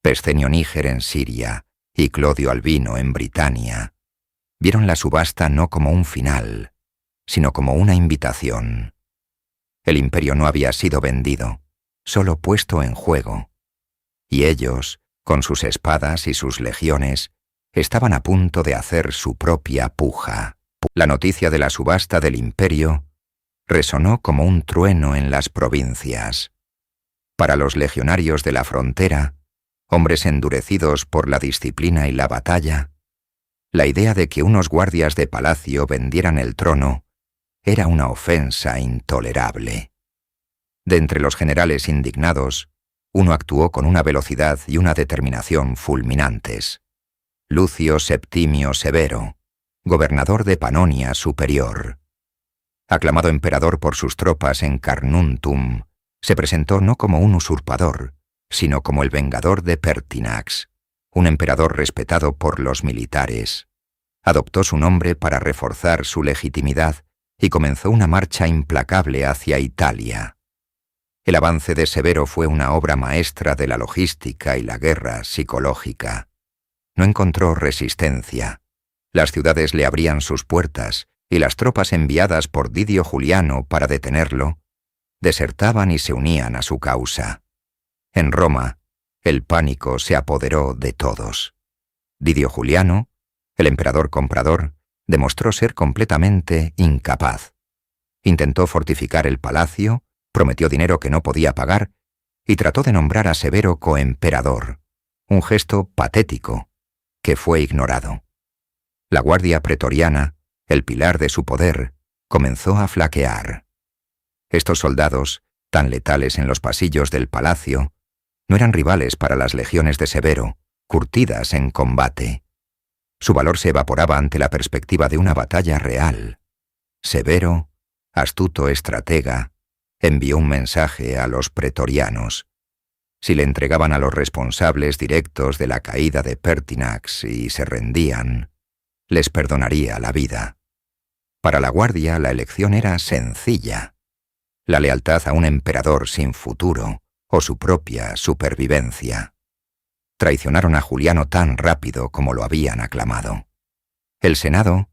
Pescenio Níger en Siria y Clodio Albino en Britania vieron la subasta no como un final, sino como una invitación. El imperio no había sido vendido, solo puesto en juego, y ellos, con sus espadas y sus legiones, estaban a punto de hacer su propia puja. La noticia de la subasta del imperio resonó como un trueno en las provincias. Para los legionarios de la frontera, hombres endurecidos por la disciplina y la batalla, la idea de que unos guardias de palacio vendieran el trono era una ofensa intolerable. De entre los generales indignados, uno actuó con una velocidad y una determinación fulminantes. Lucio Septimio Severo, gobernador de Panonia Superior. Aclamado emperador por sus tropas en Carnuntum, se presentó no como un usurpador, sino como el vengador de Pertinax, un emperador respetado por los militares. Adoptó su nombre para reforzar su legitimidad y comenzó una marcha implacable hacia Italia. El avance de Severo fue una obra maestra de la logística y la guerra psicológica. No encontró resistencia. Las ciudades le abrían sus puertas y las tropas enviadas por Didio Juliano para detenerlo desertaban y se unían a su causa. En Roma, el pánico se apoderó de todos. Didio Juliano, el emperador comprador, demostró ser completamente incapaz. Intentó fortificar el palacio, prometió dinero que no podía pagar y trató de nombrar a Severo coemperador, un gesto patético que fue ignorado. La guardia pretoriana, el pilar de su poder, comenzó a flaquear. Estos soldados, tan letales en los pasillos del palacio, no eran rivales para las legiones de Severo, curtidas en combate. Su valor se evaporaba ante la perspectiva de una batalla real. Severo, astuto estratega, envió un mensaje a los pretorianos. Si le entregaban a los responsables directos de la caída de Pertinax y se rendían, les perdonaría la vida. Para la guardia la elección era sencilla: la lealtad a un emperador sin futuro o su propia supervivencia. Traicionaron a Juliano tan rápido como lo habían aclamado. El Senado,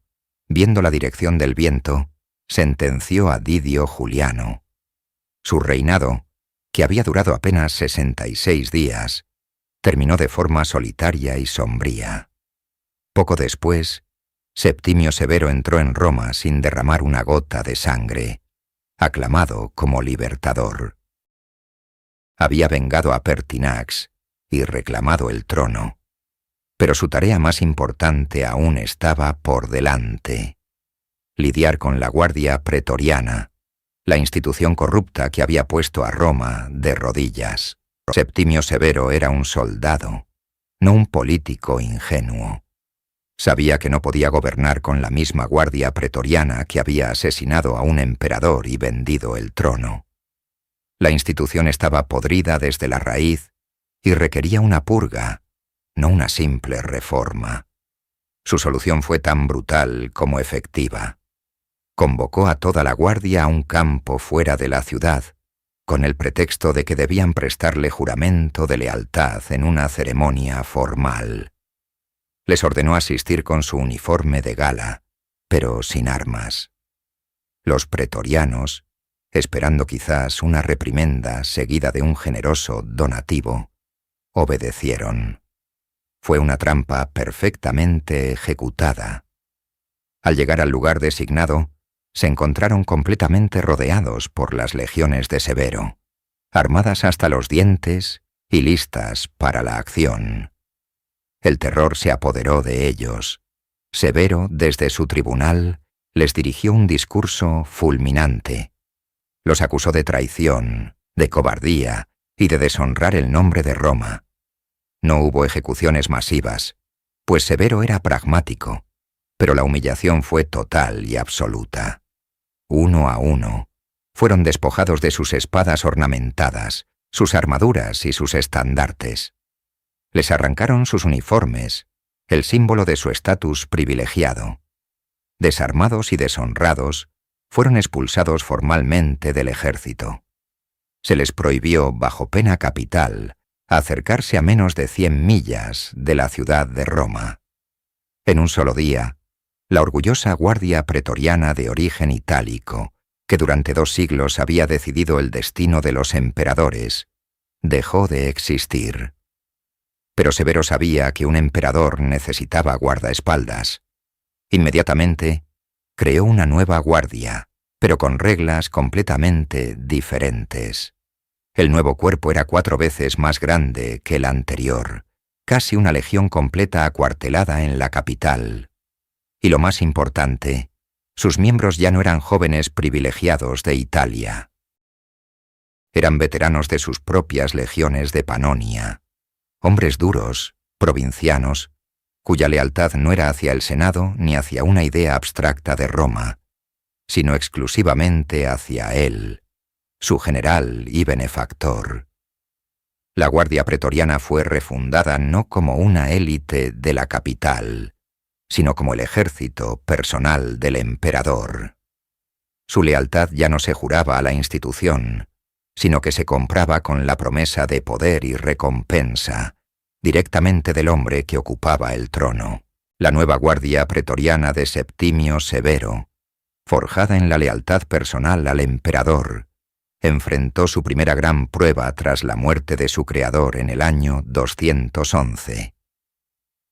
viendo la dirección del viento, sentenció a Didio Juliano. Su reinado, que había durado apenas 66 días, terminó de forma solitaria y sombría. Poco después, Septimio Severo entró en Roma sin derramar una gota de sangre, aclamado como libertador. Había vengado a Pertinax y reclamado el trono, pero su tarea más importante aún estaba por delante: lidiar con la guardia pretoriana, la institución corrupta que había puesto a Roma de rodillas. Septimio Severo era un soldado, no un político ingenuo. Sabía que no podía gobernar con la misma guardia pretoriana que había asesinado a un emperador y vendido el trono. La institución estaba podrida desde la raíz y requería una purga, no una simple reforma. Su solución fue tan brutal como efectiva. Convocó a toda la guardia a un campo fuera de la ciudad, con el pretexto de que debían prestarle juramento de lealtad en una ceremonia formal. Les ordenó asistir con su uniforme de gala, pero sin armas. Los pretorianos, esperando quizás una reprimenda seguida de un generoso donativo, obedecieron. Fue una trampa perfectamente ejecutada. Al llegar al lugar designado, se encontraron completamente rodeados por las legiones de Severo, armadas hasta los dientes y listas para la acción. El terror se apoderó de ellos. Severo, desde su tribunal, les dirigió un discurso fulminante, Los acusó de traición, de cobardía y de deshonrar el nombre de Roma. No hubo ejecuciones masivas, pues Severo era pragmático, pero la humillación fue total y absoluta. Uno a uno, fueron despojados de sus espadas ornamentadas, sus armaduras y sus estandartes. Les arrancaron sus uniformes, el símbolo de su estatus privilegiado. Desarmados y deshonrados, fueron expulsados formalmente del ejército. Se les prohibió, bajo pena capital, acercarse a menos de 100 millas de la ciudad de Roma. En un solo día, la orgullosa guardia pretoriana de origen itálico, que durante 2 siglos había decidido el destino de los emperadores, dejó de existir. Pero Severo sabía que un emperador necesitaba guardaespaldas. Inmediatamente, creó una nueva guardia, pero con reglas completamente diferentes. El nuevo cuerpo era 4 veces más grande que el anterior, casi una legión completa acuartelada en la capital. Y lo más importante, sus miembros ya no eran jóvenes privilegiados de Italia. Eran veteranos de sus propias legiones de Panonia, hombres duros, provincianos, cuya lealtad no era hacia el Senado ni hacia una idea abstracta de Roma, sino exclusivamente hacia él, su general y benefactor. La Guardia Pretoriana fue refundada no como una élite de la capital, sino como el ejército personal del emperador. Su lealtad ya no se juraba a la institución, sino que se compraba con la promesa de poder y recompensa, directamente del hombre que ocupaba el trono. La nueva Guardia Pretoriana de Septimio Severo, forjada en la lealtad personal al emperador, enfrentó su primera gran prueba tras la muerte de su creador en el año 211.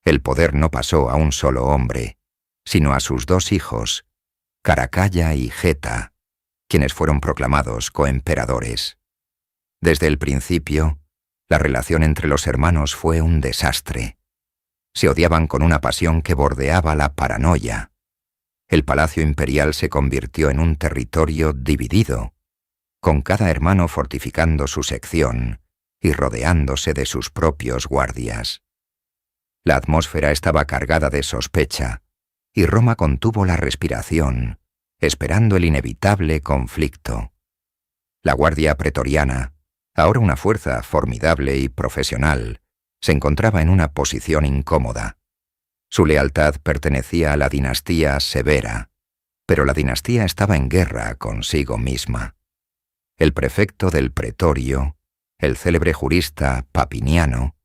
El poder no pasó a un solo hombre, sino a sus 2 hijos, Caracalla y Geta, quienes fueron proclamados coemperadores. Desde el principio, la relación entre los hermanos fue un desastre. Se odiaban con una pasión que bordeaba la paranoia. El palacio imperial se convirtió en un territorio dividido, con cada hermano fortificando su sección y rodeándose de sus propios guardias. La atmósfera estaba cargada de sospecha, y Roma contuvo la respiración, esperando el inevitable conflicto. La Guardia Pretoriana, ahora una fuerza formidable y profesional, se encontraba en una posición incómoda. Su lealtad pertenecía a la dinastía Severa, pero la dinastía estaba en guerra consigo misma. El prefecto del pretorio, el célebre jurista Papiniano,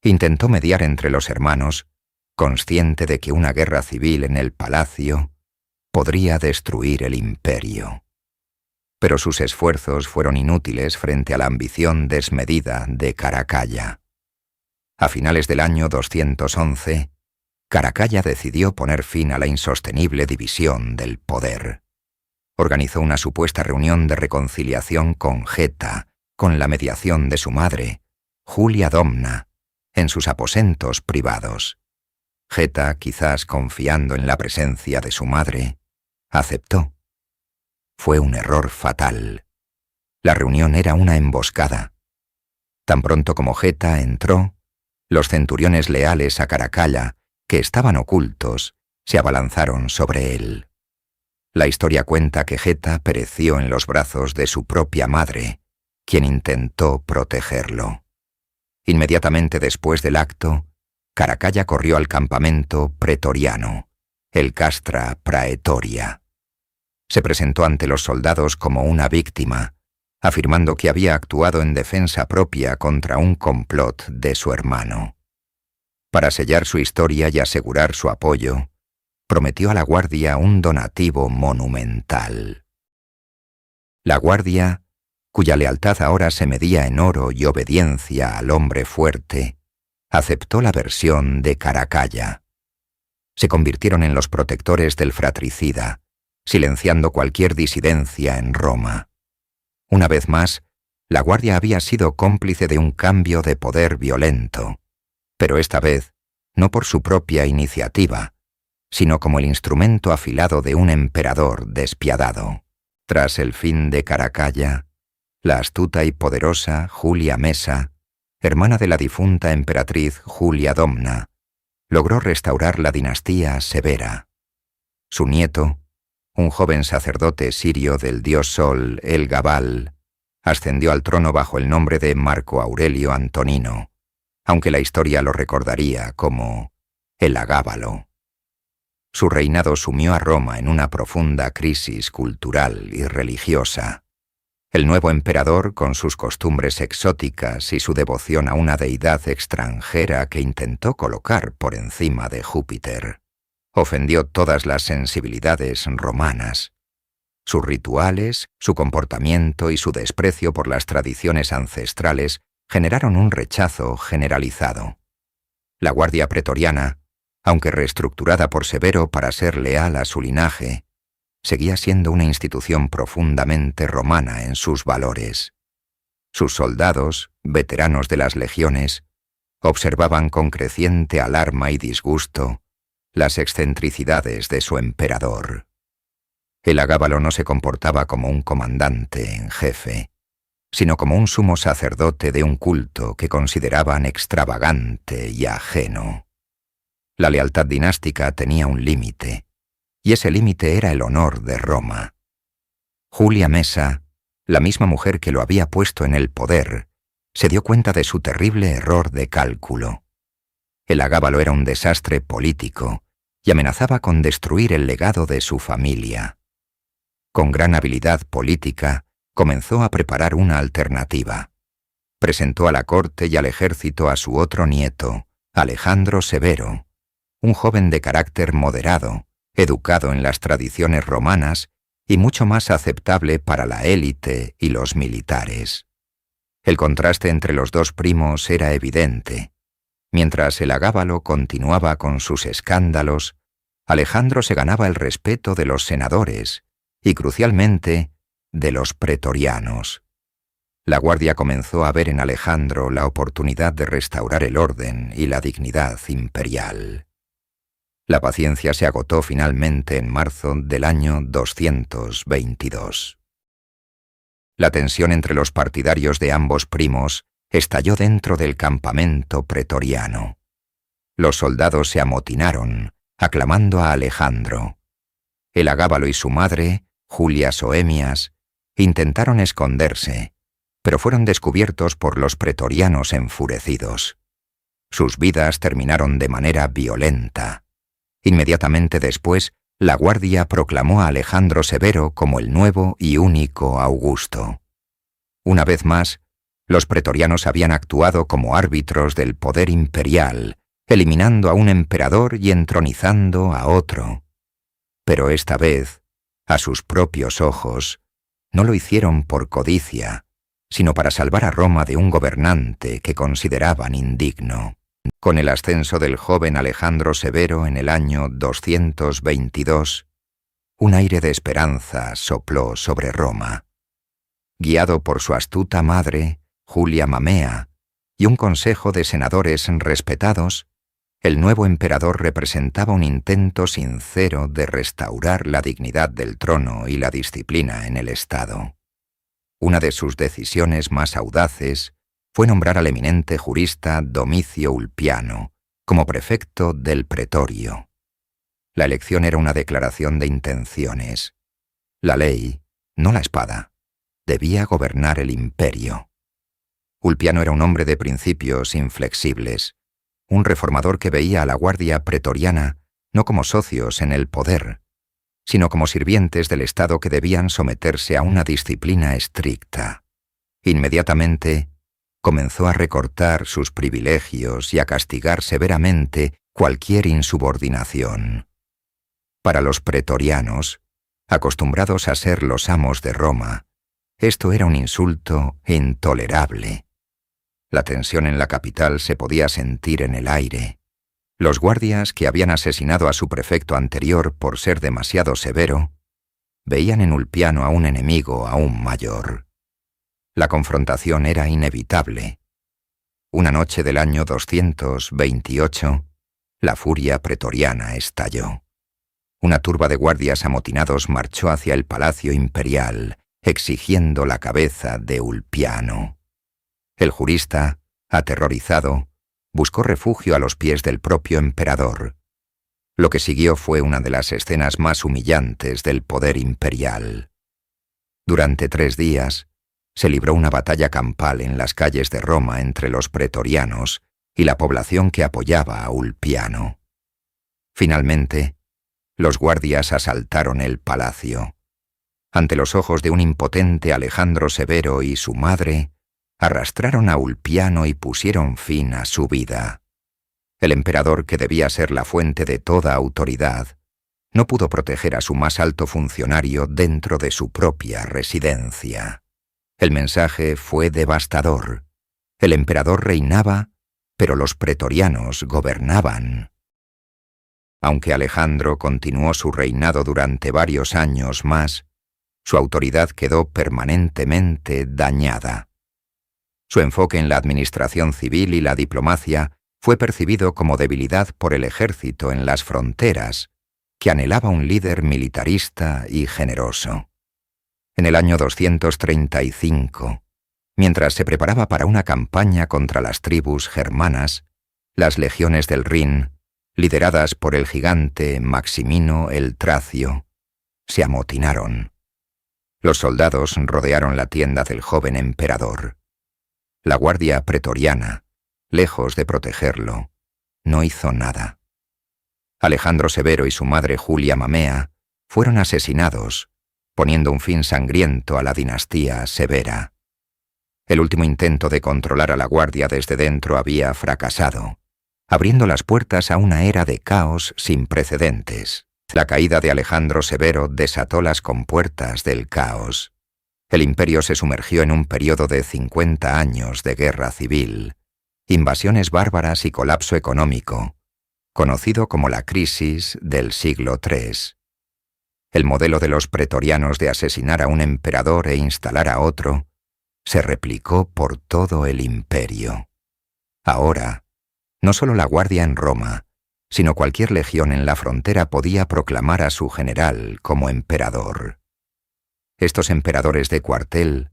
intentó mediar entre los hermanos, consciente de que una guerra civil en el palacio podría destruir el imperio. Pero sus esfuerzos fueron inútiles frente a la ambición desmedida de Caracalla. A finales del año 211, Caracalla decidió poner fin a la insostenible división del poder. Organizó una supuesta reunión de reconciliación con Geta, con la mediación de su madre, Julia Domna, en sus aposentos privados. Geta, quizás confiando en la presencia de su madre, aceptó. Fue un error fatal. La reunión era una emboscada. Tan pronto como Geta entró, los centuriones leales a Caracalla, que estaban ocultos, se abalanzaron sobre él. La historia cuenta que Geta pereció en los brazos de su propia madre, quien intentó protegerlo. Inmediatamente después del acto, Caracalla corrió al campamento pretoriano, el Castra Praetoria. Se presentó ante los soldados como una víctima, afirmando que había actuado en defensa propia contra un complot de su hermano. Para sellar su historia y asegurar su apoyo, prometió a la Guardia un donativo monumental. La Guardia, cuya lealtad ahora se medía en oro y obediencia al hombre fuerte, aceptó la versión de Caracalla. Se convirtieron en los protectores del fratricida, silenciando cualquier disidencia en Roma. Una vez más, la Guardia había sido cómplice de un cambio de poder violento, pero esta vez no por su propia iniciativa, sino como el instrumento afilado de un emperador despiadado. Tras el fin de Caracalla, la astuta y poderosa Julia Mesa, hermana de la difunta emperatriz Julia Domna, logró restaurar la dinastía Severa. Su nieto, un joven sacerdote sirio del dios Sol, el Gabal, ascendió al trono bajo el nombre de Marco Aurelio Antonino, aunque la historia lo recordaría como el Agábalo. Su reinado sumió a Roma en una profunda crisis cultural y religiosa. El nuevo emperador, con sus costumbres exóticas y su devoción a una deidad extranjera que intentó colocar por encima de Júpiter, ofendió todas las sensibilidades romanas. Sus rituales, su comportamiento y su desprecio por las tradiciones ancestrales generaron un rechazo generalizado. La Guardia Pretoriana, aunque reestructurada por Severo para ser leal a su linaje, seguía siendo una institución profundamente romana en sus valores. Sus soldados, veteranos de las legiones, observaban con creciente alarma y disgusto las excentricidades de su emperador. El Agábalo no se comportaba como un comandante en jefe, sino como un sumo sacerdote de un culto que consideraban extravagante y ajeno. La lealtad dinástica tenía un límite, y ese límite era el honor de Roma. Julia Mesa, la misma mujer que lo había puesto en el poder, se dio cuenta de su terrible error de cálculo. El Agábalo era un desastre político y amenazaba con destruir el legado de su familia. Con gran habilidad política, comenzó a preparar una alternativa. Presentó a la corte y al ejército a su otro nieto, Alejandro Severo, un joven de carácter moderado, educado en las tradiciones romanas y mucho más aceptable para la élite y los militares. El contraste entre los dos primos era evidente. Mientras el Agábalo continuaba con sus escándalos, Alejandro se ganaba el respeto de los senadores y, crucialmente, de los pretorianos. La Guardia comenzó a ver en Alejandro la oportunidad de restaurar el orden y la dignidad imperial. La paciencia se agotó finalmente en marzo del año 222. La tensión entre los partidarios de ambos primos estalló dentro del campamento pretoriano. Los soldados se amotinaron, aclamando a Alejandro. El Agábalo y su madre, Julia Soemias, intentaron esconderse, pero fueron descubiertos por los pretorianos enfurecidos. Sus vidas terminaron de manera violenta. Inmediatamente después, la Guardia proclamó a Alejandro Severo como el nuevo y único Augusto. Una vez más, los pretorianos habían actuado como árbitros del poder imperial, eliminando a un emperador y entronizando a otro. Pero esta vez, a sus propios ojos, no lo hicieron por codicia, sino para salvar a Roma de un gobernante que consideraban indigno. Con el ascenso del joven Alejandro Severo en el año 222, un aire de esperanza sopló sobre Roma. Guiado por su astuta madre, Julia Mamea, y un consejo de senadores respetados, el nuevo emperador representaba un intento sincero de restaurar la dignidad del trono y la disciplina en el Estado. Una de sus decisiones más audaces fue nombrar al eminente jurista Domicio Ulpiano como prefecto del pretorio. La elección era una declaración de intenciones. La ley, no la espada, debía gobernar el imperio. Ulpiano era un hombre de principios inflexibles, un reformador que veía a la Guardia Pretoriana no como socios en el poder, sino como sirvientes del Estado que debían someterse a una disciplina estricta. Inmediatamente, comenzó a recortar sus privilegios y a castigar severamente cualquier insubordinación. Para los pretorianos, acostumbrados a ser los amos de Roma, esto era un insulto intolerable. La tensión en la capital se podía sentir en el aire. Los guardias que habían asesinado a su prefecto anterior por ser demasiado severo, veían en Ulpiano a un enemigo aún mayor. La confrontación era inevitable. Una noche del año 228, la furia pretoriana estalló. Una turba de guardias amotinados marchó hacia el palacio imperial, exigiendo la cabeza de Ulpiano. El jurista, aterrorizado, buscó refugio a los pies del propio emperador. Lo que siguió fue una de las escenas más humillantes del poder imperial. Durante 3 días, se libró una batalla campal en las calles de Roma entre los pretorianos y la población que apoyaba a Ulpiano. Finalmente, los guardias asaltaron el palacio. Ante los ojos de un impotente Alejandro Severo y su madre, arrastraron a Ulpiano y pusieron fin a su vida. El emperador, que debía ser la fuente de toda autoridad, no pudo proteger a su más alto funcionario dentro de su propia residencia. El mensaje fue devastador. El emperador reinaba, pero los pretorianos gobernaban. Aunque Alejandro continuó su reinado durante varios años más, su autoridad quedó permanentemente dañada. Su enfoque en la administración civil y la diplomacia fue percibido como debilidad por el ejército en las fronteras, que anhelaba un líder militarista y generoso. En el año 235, mientras se preparaba para una campaña contra las tribus germanas, las legiones del Rin, lideradas por el gigante Maximino el Tracio, se amotinaron. Los soldados rodearon la tienda del joven emperador. La guardia pretoriana, lejos de protegerlo, no hizo nada. Alejandro Severo y su madre Julia Mamea fueron asesinados, poniendo un fin sangriento a la dinastía Severa. El último intento de controlar a la guardia desde dentro había fracasado, abriendo las puertas a una era de caos sin precedentes. La caída de Alejandro Severo desató las compuertas del caos. El imperio se sumergió en un periodo de 50 años de guerra civil, invasiones bárbaras y colapso económico, conocido como la crisis del siglo III. El modelo de los pretorianos de asesinar a un emperador e instalar a otro se replicó por todo el imperio. Ahora, no solo la guardia en Roma, sino cualquier legión en la frontera podía proclamar a su general como emperador. Estos emperadores de cuartel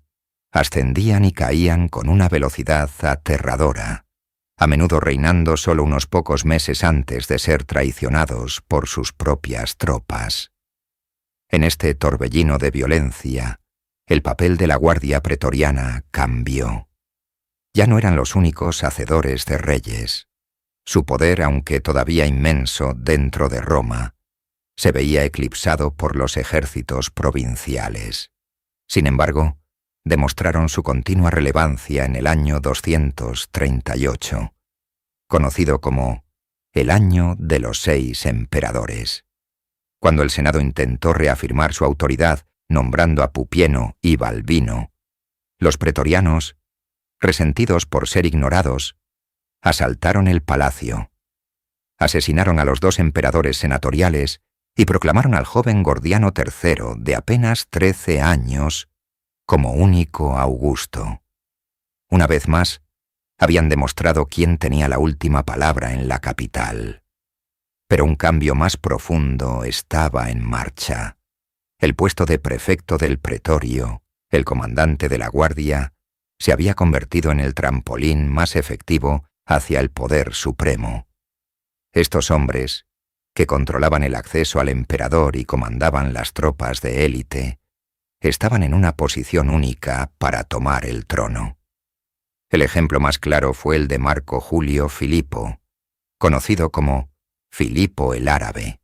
ascendían y caían con una velocidad aterradora, a menudo reinando solo unos pocos meses antes de ser traicionados por sus propias tropas. En este torbellino de violencia, el papel de la guardia pretoriana cambió. Ya no eran los únicos hacedores de reyes. Su poder, aunque todavía inmenso dentro de Roma, se veía eclipsado por los ejércitos provinciales. Sin embargo, demostraron su continua relevancia en el año 238, conocido como el Año de los 6 Emperadores. Cuando el Senado intentó reafirmar su autoridad nombrando a Pupieno y Balbino, los pretorianos, resentidos por ser ignorados, asaltaron el palacio, asesinaron a los 2 emperadores senatoriales y proclamaron al joven Gordiano III, de apenas 13 años, como único Augusto. Una vez más, habían demostrado quién tenía la última palabra en la capital. Pero un cambio más profundo estaba en marcha. El puesto de prefecto del pretorio, el comandante de la guardia, se había convertido en el trampolín más efectivo hacia el poder supremo. Estos hombres, que controlaban el acceso al emperador y comandaban las tropas de élite, estaban en una posición única para tomar el trono. El ejemplo más claro fue el de Marco Julio Filipo, conocido como Filipo el Árabe.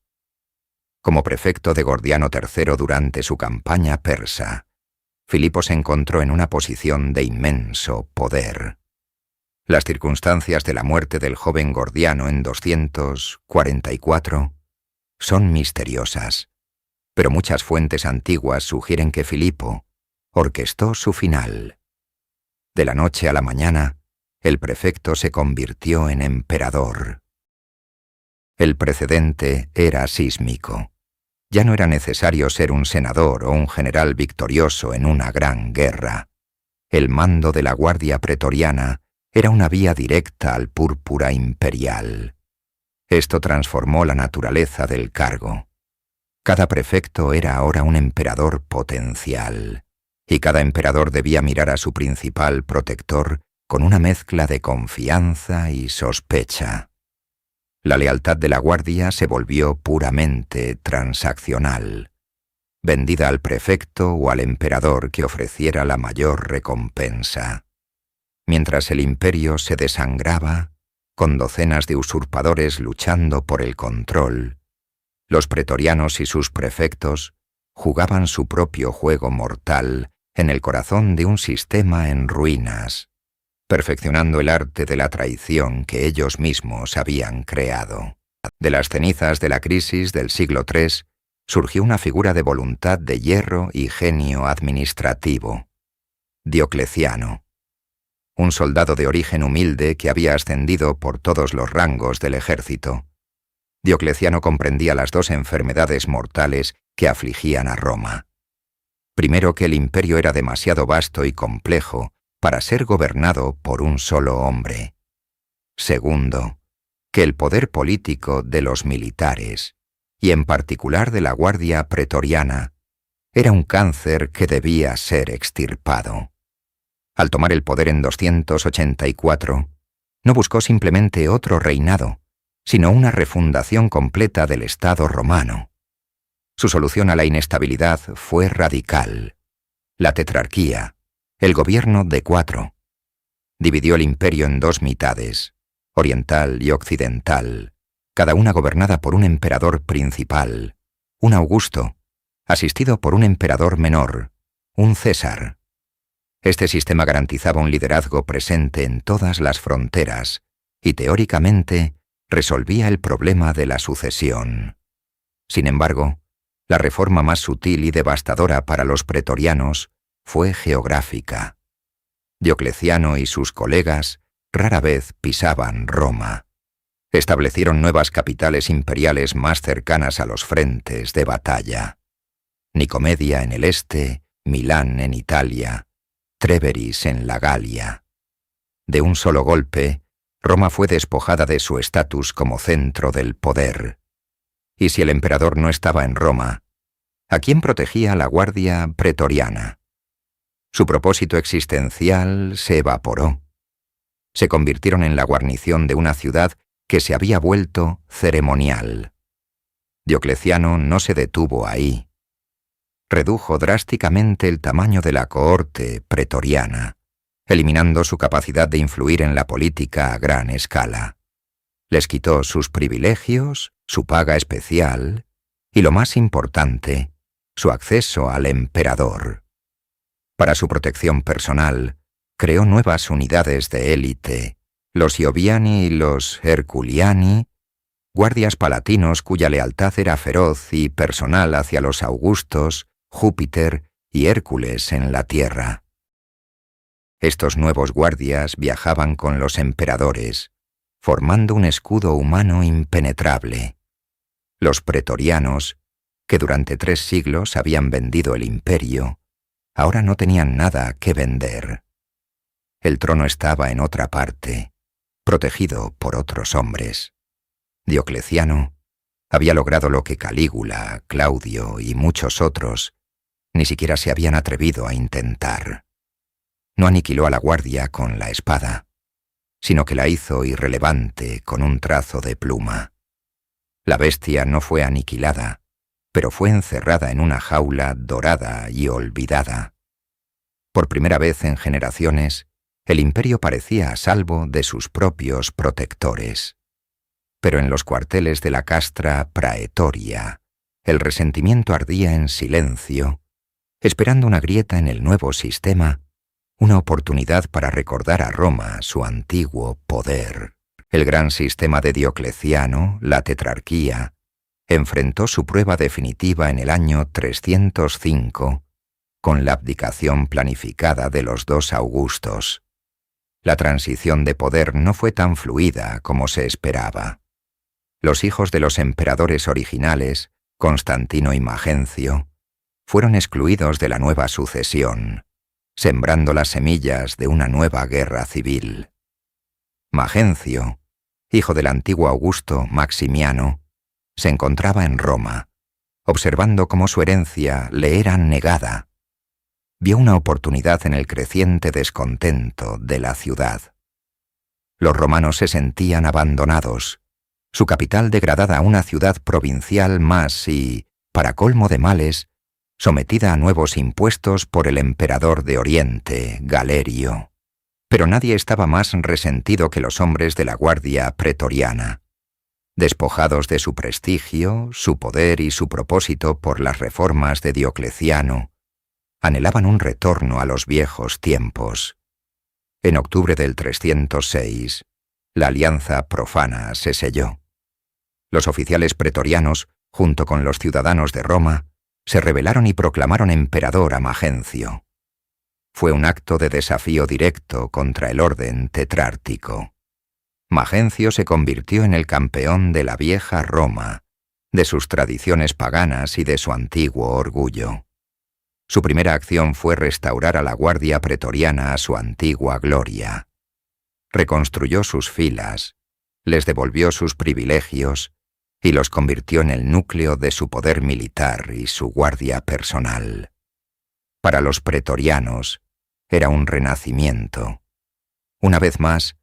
Como prefecto de Gordiano III durante su campaña persa, Filipo se encontró en una posición de inmenso poder. Las circunstancias de la muerte del joven Gordiano en 244 son misteriosas, pero muchas fuentes antiguas sugieren que Filipo orquestó su final. De la noche a la mañana, el prefecto se convirtió en emperador. El precedente era sísmico. Ya no era necesario ser un senador o un general victorioso en una gran guerra. El mando de la guardia pretoriana era una vía directa al púrpura imperial. Esto transformó la naturaleza del cargo. Cada prefecto era ahora un emperador potencial, y cada emperador debía mirar a su principal protector con una mezcla de confianza y sospecha. La lealtad de la guardia se volvió puramente transaccional, vendida al prefecto o al emperador que ofreciera la mayor recompensa. Mientras el imperio se desangraba, con docenas de usurpadores luchando por el control, los pretorianos y sus prefectos jugaban su propio juego mortal en el corazón de un sistema en ruinas, perfeccionando el arte de la traición que ellos mismos habían creado. De las cenizas de la crisis del siglo III surgió una figura de voluntad de hierro y genio administrativo: Diocleciano. Un soldado de origen humilde que había ascendido por todos los rangos del ejército. Diocleciano comprendía las dos enfermedades mortales que afligían a Roma. Primero, que el imperio era demasiado vasto y complejo para ser gobernado por un solo hombre. Segundo, que el poder político de los militares, y en particular de la guardia pretoriana, era un cáncer que debía ser extirpado. Al tomar el poder en 284, no buscó simplemente otro reinado, sino una refundación completa del Estado romano. Su solución a la inestabilidad fue radical: la tetrarquía, el gobierno de 4. Dividió el imperio en dos mitades, oriental y occidental, cada una gobernada por un emperador principal, un Augusto, asistido por un emperador menor, un César. Este sistema garantizaba un liderazgo presente en todas las fronteras y, teóricamente, resolvía el problema de la sucesión. Sin embargo, la reforma más sutil y devastadora para los pretorianos fue geográfica. Diocleciano y sus colegas rara vez pisaban Roma. Establecieron nuevas capitales imperiales más cercanas a los frentes de batalla: Nicomedia en el este, Milán en Italia, Tréveris en la Galia. De un solo golpe, Roma fue despojada de su estatus como centro del poder. Y si el emperador no estaba en Roma, ¿a quién protegía la guardia pretoriana? Su propósito existencial se evaporó. Se convirtieron en la guarnición de una ciudad que se había vuelto ceremonial. Diocleciano no se detuvo ahí. Redujo drásticamente el tamaño de la cohorte pretoriana, eliminando su capacidad de influir en la política a gran escala. Les quitó sus privilegios, su paga especial y, lo más importante, su acceso al emperador. Para su protección personal, creó nuevas unidades de élite, los Ioviani y los Herculiani, guardias palatinos cuya lealtad era feroz y personal hacia los Augustos, Júpiter y Hércules en la tierra. Estos nuevos guardias viajaban con los emperadores, formando un escudo humano impenetrable. Los pretorianos, que durante 3 siglos habían vendido el imperio, ahora no tenían nada que vender. El trono estaba en otra parte, protegido por otros hombres. Diocleciano había logrado lo que Calígula, Claudio y muchos otros ni siquiera se habían atrevido a intentar. No aniquiló a la guardia con la espada, sino que la hizo irrelevante con un trazo de pluma. La bestia no fue aniquilada, pero fue encerrada en una jaula dorada y olvidada. Por primera vez en generaciones, el imperio parecía a salvo de sus propios protectores. Pero en los cuarteles de la castra praetoria, el resentimiento ardía en silencio, esperando una grieta en el nuevo sistema, una oportunidad para recordar a Roma su antiguo poder. El gran sistema de Diocleciano, la tetrarquía, enfrentó su prueba definitiva en el año 305 con la abdicación planificada de los 2 Augustos. La transición de poder no fue tan fluida como se esperaba. Los hijos de los emperadores originales, Constantino y Magencio, fueron excluidos de la nueva sucesión, sembrando las semillas de una nueva guerra civil. Magencio, hijo del antiguo Augusto Maximiano, se encontraba en Roma, observando cómo su herencia le era negada. Vio una oportunidad en el creciente descontento de la ciudad. Los romanos se sentían abandonados, su capital degradada a una ciudad provincial más y, para colmo de males, sometida a nuevos impuestos por el emperador de Oriente, Galerio. Pero nadie estaba más resentido que los hombres de la guardia pretoriana. Despojados de su prestigio, su poder y su propósito por las reformas de Diocleciano, anhelaban un retorno a los viejos tiempos. En octubre del 306, la alianza profana se selló. Los oficiales pretorianos, junto con los ciudadanos de Roma, se rebelaron y proclamaron emperador a Magencio. Fue un acto de desafío directo contra el orden tetrártico. Magencio se convirtió en el campeón de la vieja Roma, de sus tradiciones paganas y de su antiguo orgullo. Su primera acción fue restaurar a la guardia pretoriana a su antigua gloria. Reconstruyó sus filas, les devolvió sus privilegios y los convirtió en el núcleo de su poder militar y su guardia personal. Para los pretorianos era un renacimiento. Una vez más,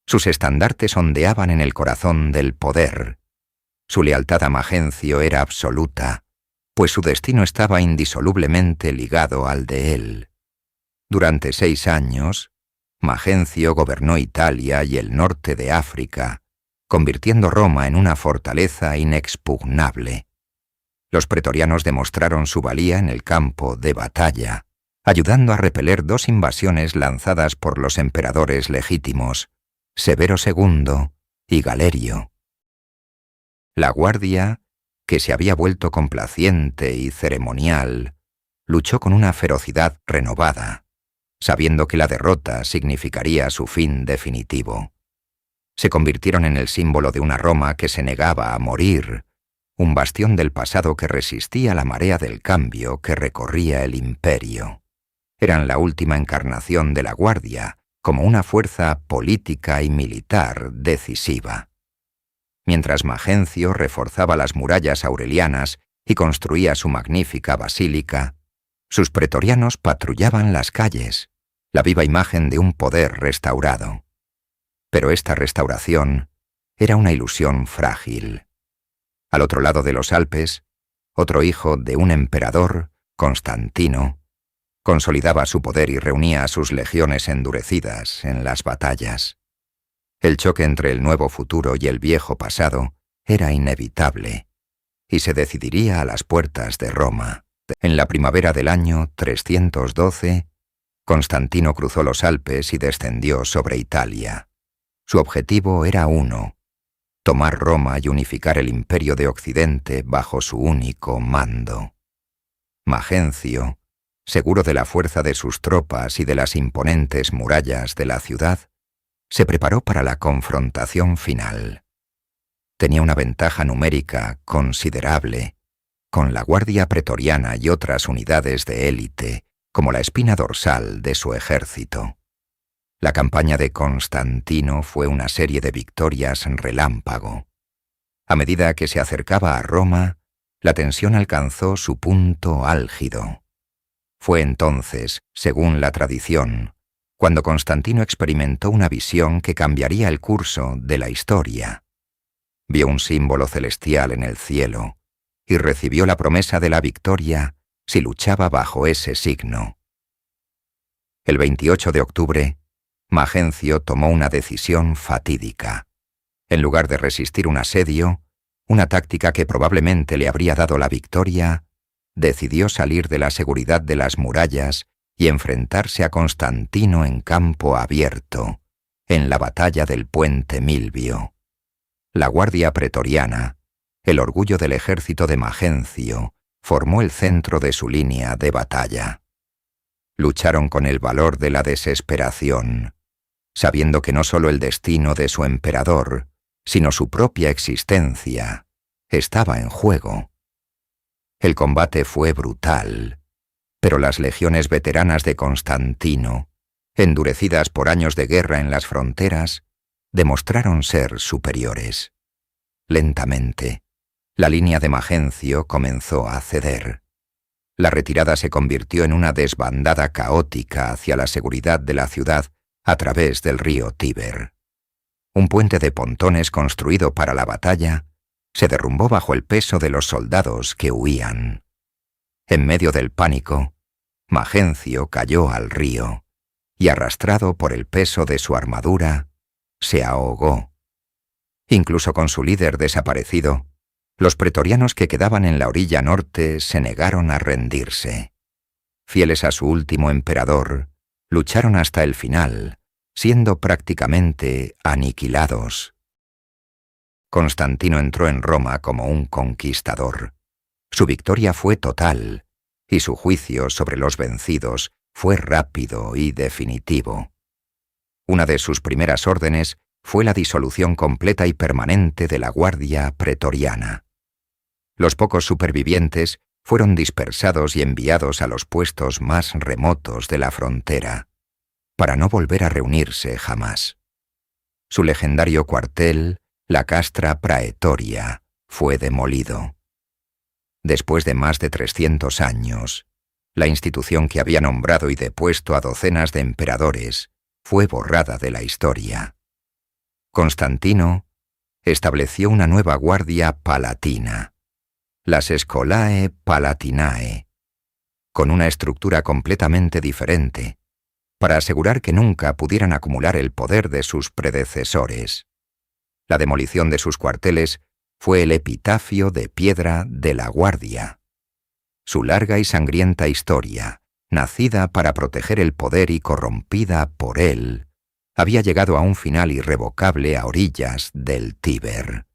sus estandartes ondeaban en el corazón del poder. Su lealtad a Magencio era absoluta, pues su destino estaba indisolublemente ligado al de él. Durante 6 años, Magencio gobernó Italia y el norte de África, convirtiendo Roma en una fortaleza inexpugnable. Los pretorianos demostraron su valía en el campo de batalla, ayudando a repeler 2 invasiones lanzadas por los emperadores legítimos, Severo II y Galerio. La guardia, que se había vuelto complaciente y ceremonial, luchó con una ferocidad renovada, sabiendo que la derrota significaría su fin definitivo. Se convirtieron en el símbolo de una Roma que se negaba a morir, un bastión del pasado que resistía la marea del cambio que recorría el imperio. Eran la última encarnación de la guardia, como una fuerza política y militar decisiva. Mientras Magencio reforzaba las murallas aurelianas y construía su magnífica basílica, sus pretorianos patrullaban las calles, la viva imagen de un poder restaurado. Pero esta restauración era una ilusión frágil. Al otro lado de los Alpes, otro hijo de un emperador, Constantino, consolidaba su poder y reunía a sus legiones endurecidas en las batallas. El choque entre el nuevo futuro y el viejo pasado era inevitable, y se decidiría a las puertas de Roma. En la primavera del año 312, Constantino cruzó los Alpes y descendió sobre Italia. Su objetivo era uno: tomar Roma y unificar el imperio de Occidente bajo su único mando. Magencio, seguro de la fuerza de sus tropas y de las imponentes murallas de la ciudad, se preparó para la confrontación final. Tenía una ventaja numérica considerable, con la guardia pretoriana y otras unidades de élite como la espina dorsal de su ejército. La campaña de Constantino fue una serie de victorias relámpago. A medida que se acercaba a Roma, la tensión alcanzó su punto álgido. Fue entonces, según la tradición, cuando Constantino experimentó una visión que cambiaría el curso de la historia. Vio un símbolo celestial en el cielo y recibió la promesa de la victoria si luchaba bajo ese signo. El 28 de octubre, Magencio tomó una decisión fatídica. En lugar de resistir un asedio, una táctica que probablemente le habría dado la victoria, decidió salir de la seguridad de las murallas y enfrentarse a Constantino en campo abierto, en la batalla del puente Milvio. La guardia pretoriana, el orgullo del ejército de Magencio, formó el centro de su línea de batalla. Lucharon con el valor de la desesperación, sabiendo que no solo el destino de su emperador, sino su propia existencia, estaba en juego. El combate fue brutal, pero las legiones veteranas de Constantino, endurecidas por años de guerra en las fronteras, demostraron ser superiores. Lentamente, La línea de Magencio comenzó a ceder. La retirada se convirtió en una desbandada caótica hacia la seguridad de la ciudad a través del río Tíber. Un puente de pontones construido para la batalla se derrumbó bajo el peso de los soldados que huían. En medio del pánico, Magencio cayó al río y, arrastrado por el peso de su armadura, se ahogó. Incluso con su líder desaparecido, los pretorianos que quedaban en la orilla norte se negaron a rendirse. Fieles a su último emperador, lucharon hasta el final, siendo prácticamente aniquilados. Constantino entró en Roma como un conquistador. Su victoria fue total, y su juicio sobre los vencidos fue rápido y definitivo. Una de sus primeras órdenes fue la disolución completa y permanente de la guardia pretoriana. Los pocos supervivientes fueron dispersados y enviados a los puestos más remotos de la frontera, para no volver a reunirse jamás. Su legendario cuartel, la Castra Praetoria, fue demolido. Después de más de 300 años, la institución que había nombrado y depuesto a docenas de emperadores fue borrada de la historia. Constantino estableció una nueva guardia palatina, las Scholae Palatinae, con una estructura completamente diferente, para asegurar que nunca pudieran acumular el poder de sus predecesores. La demolición de sus cuarteles fue el epitafio de piedra de la guardia. Su larga y sangrienta historia, nacida para proteger el poder y corrompida por él, había llegado a un final irrevocable a orillas del Tíber.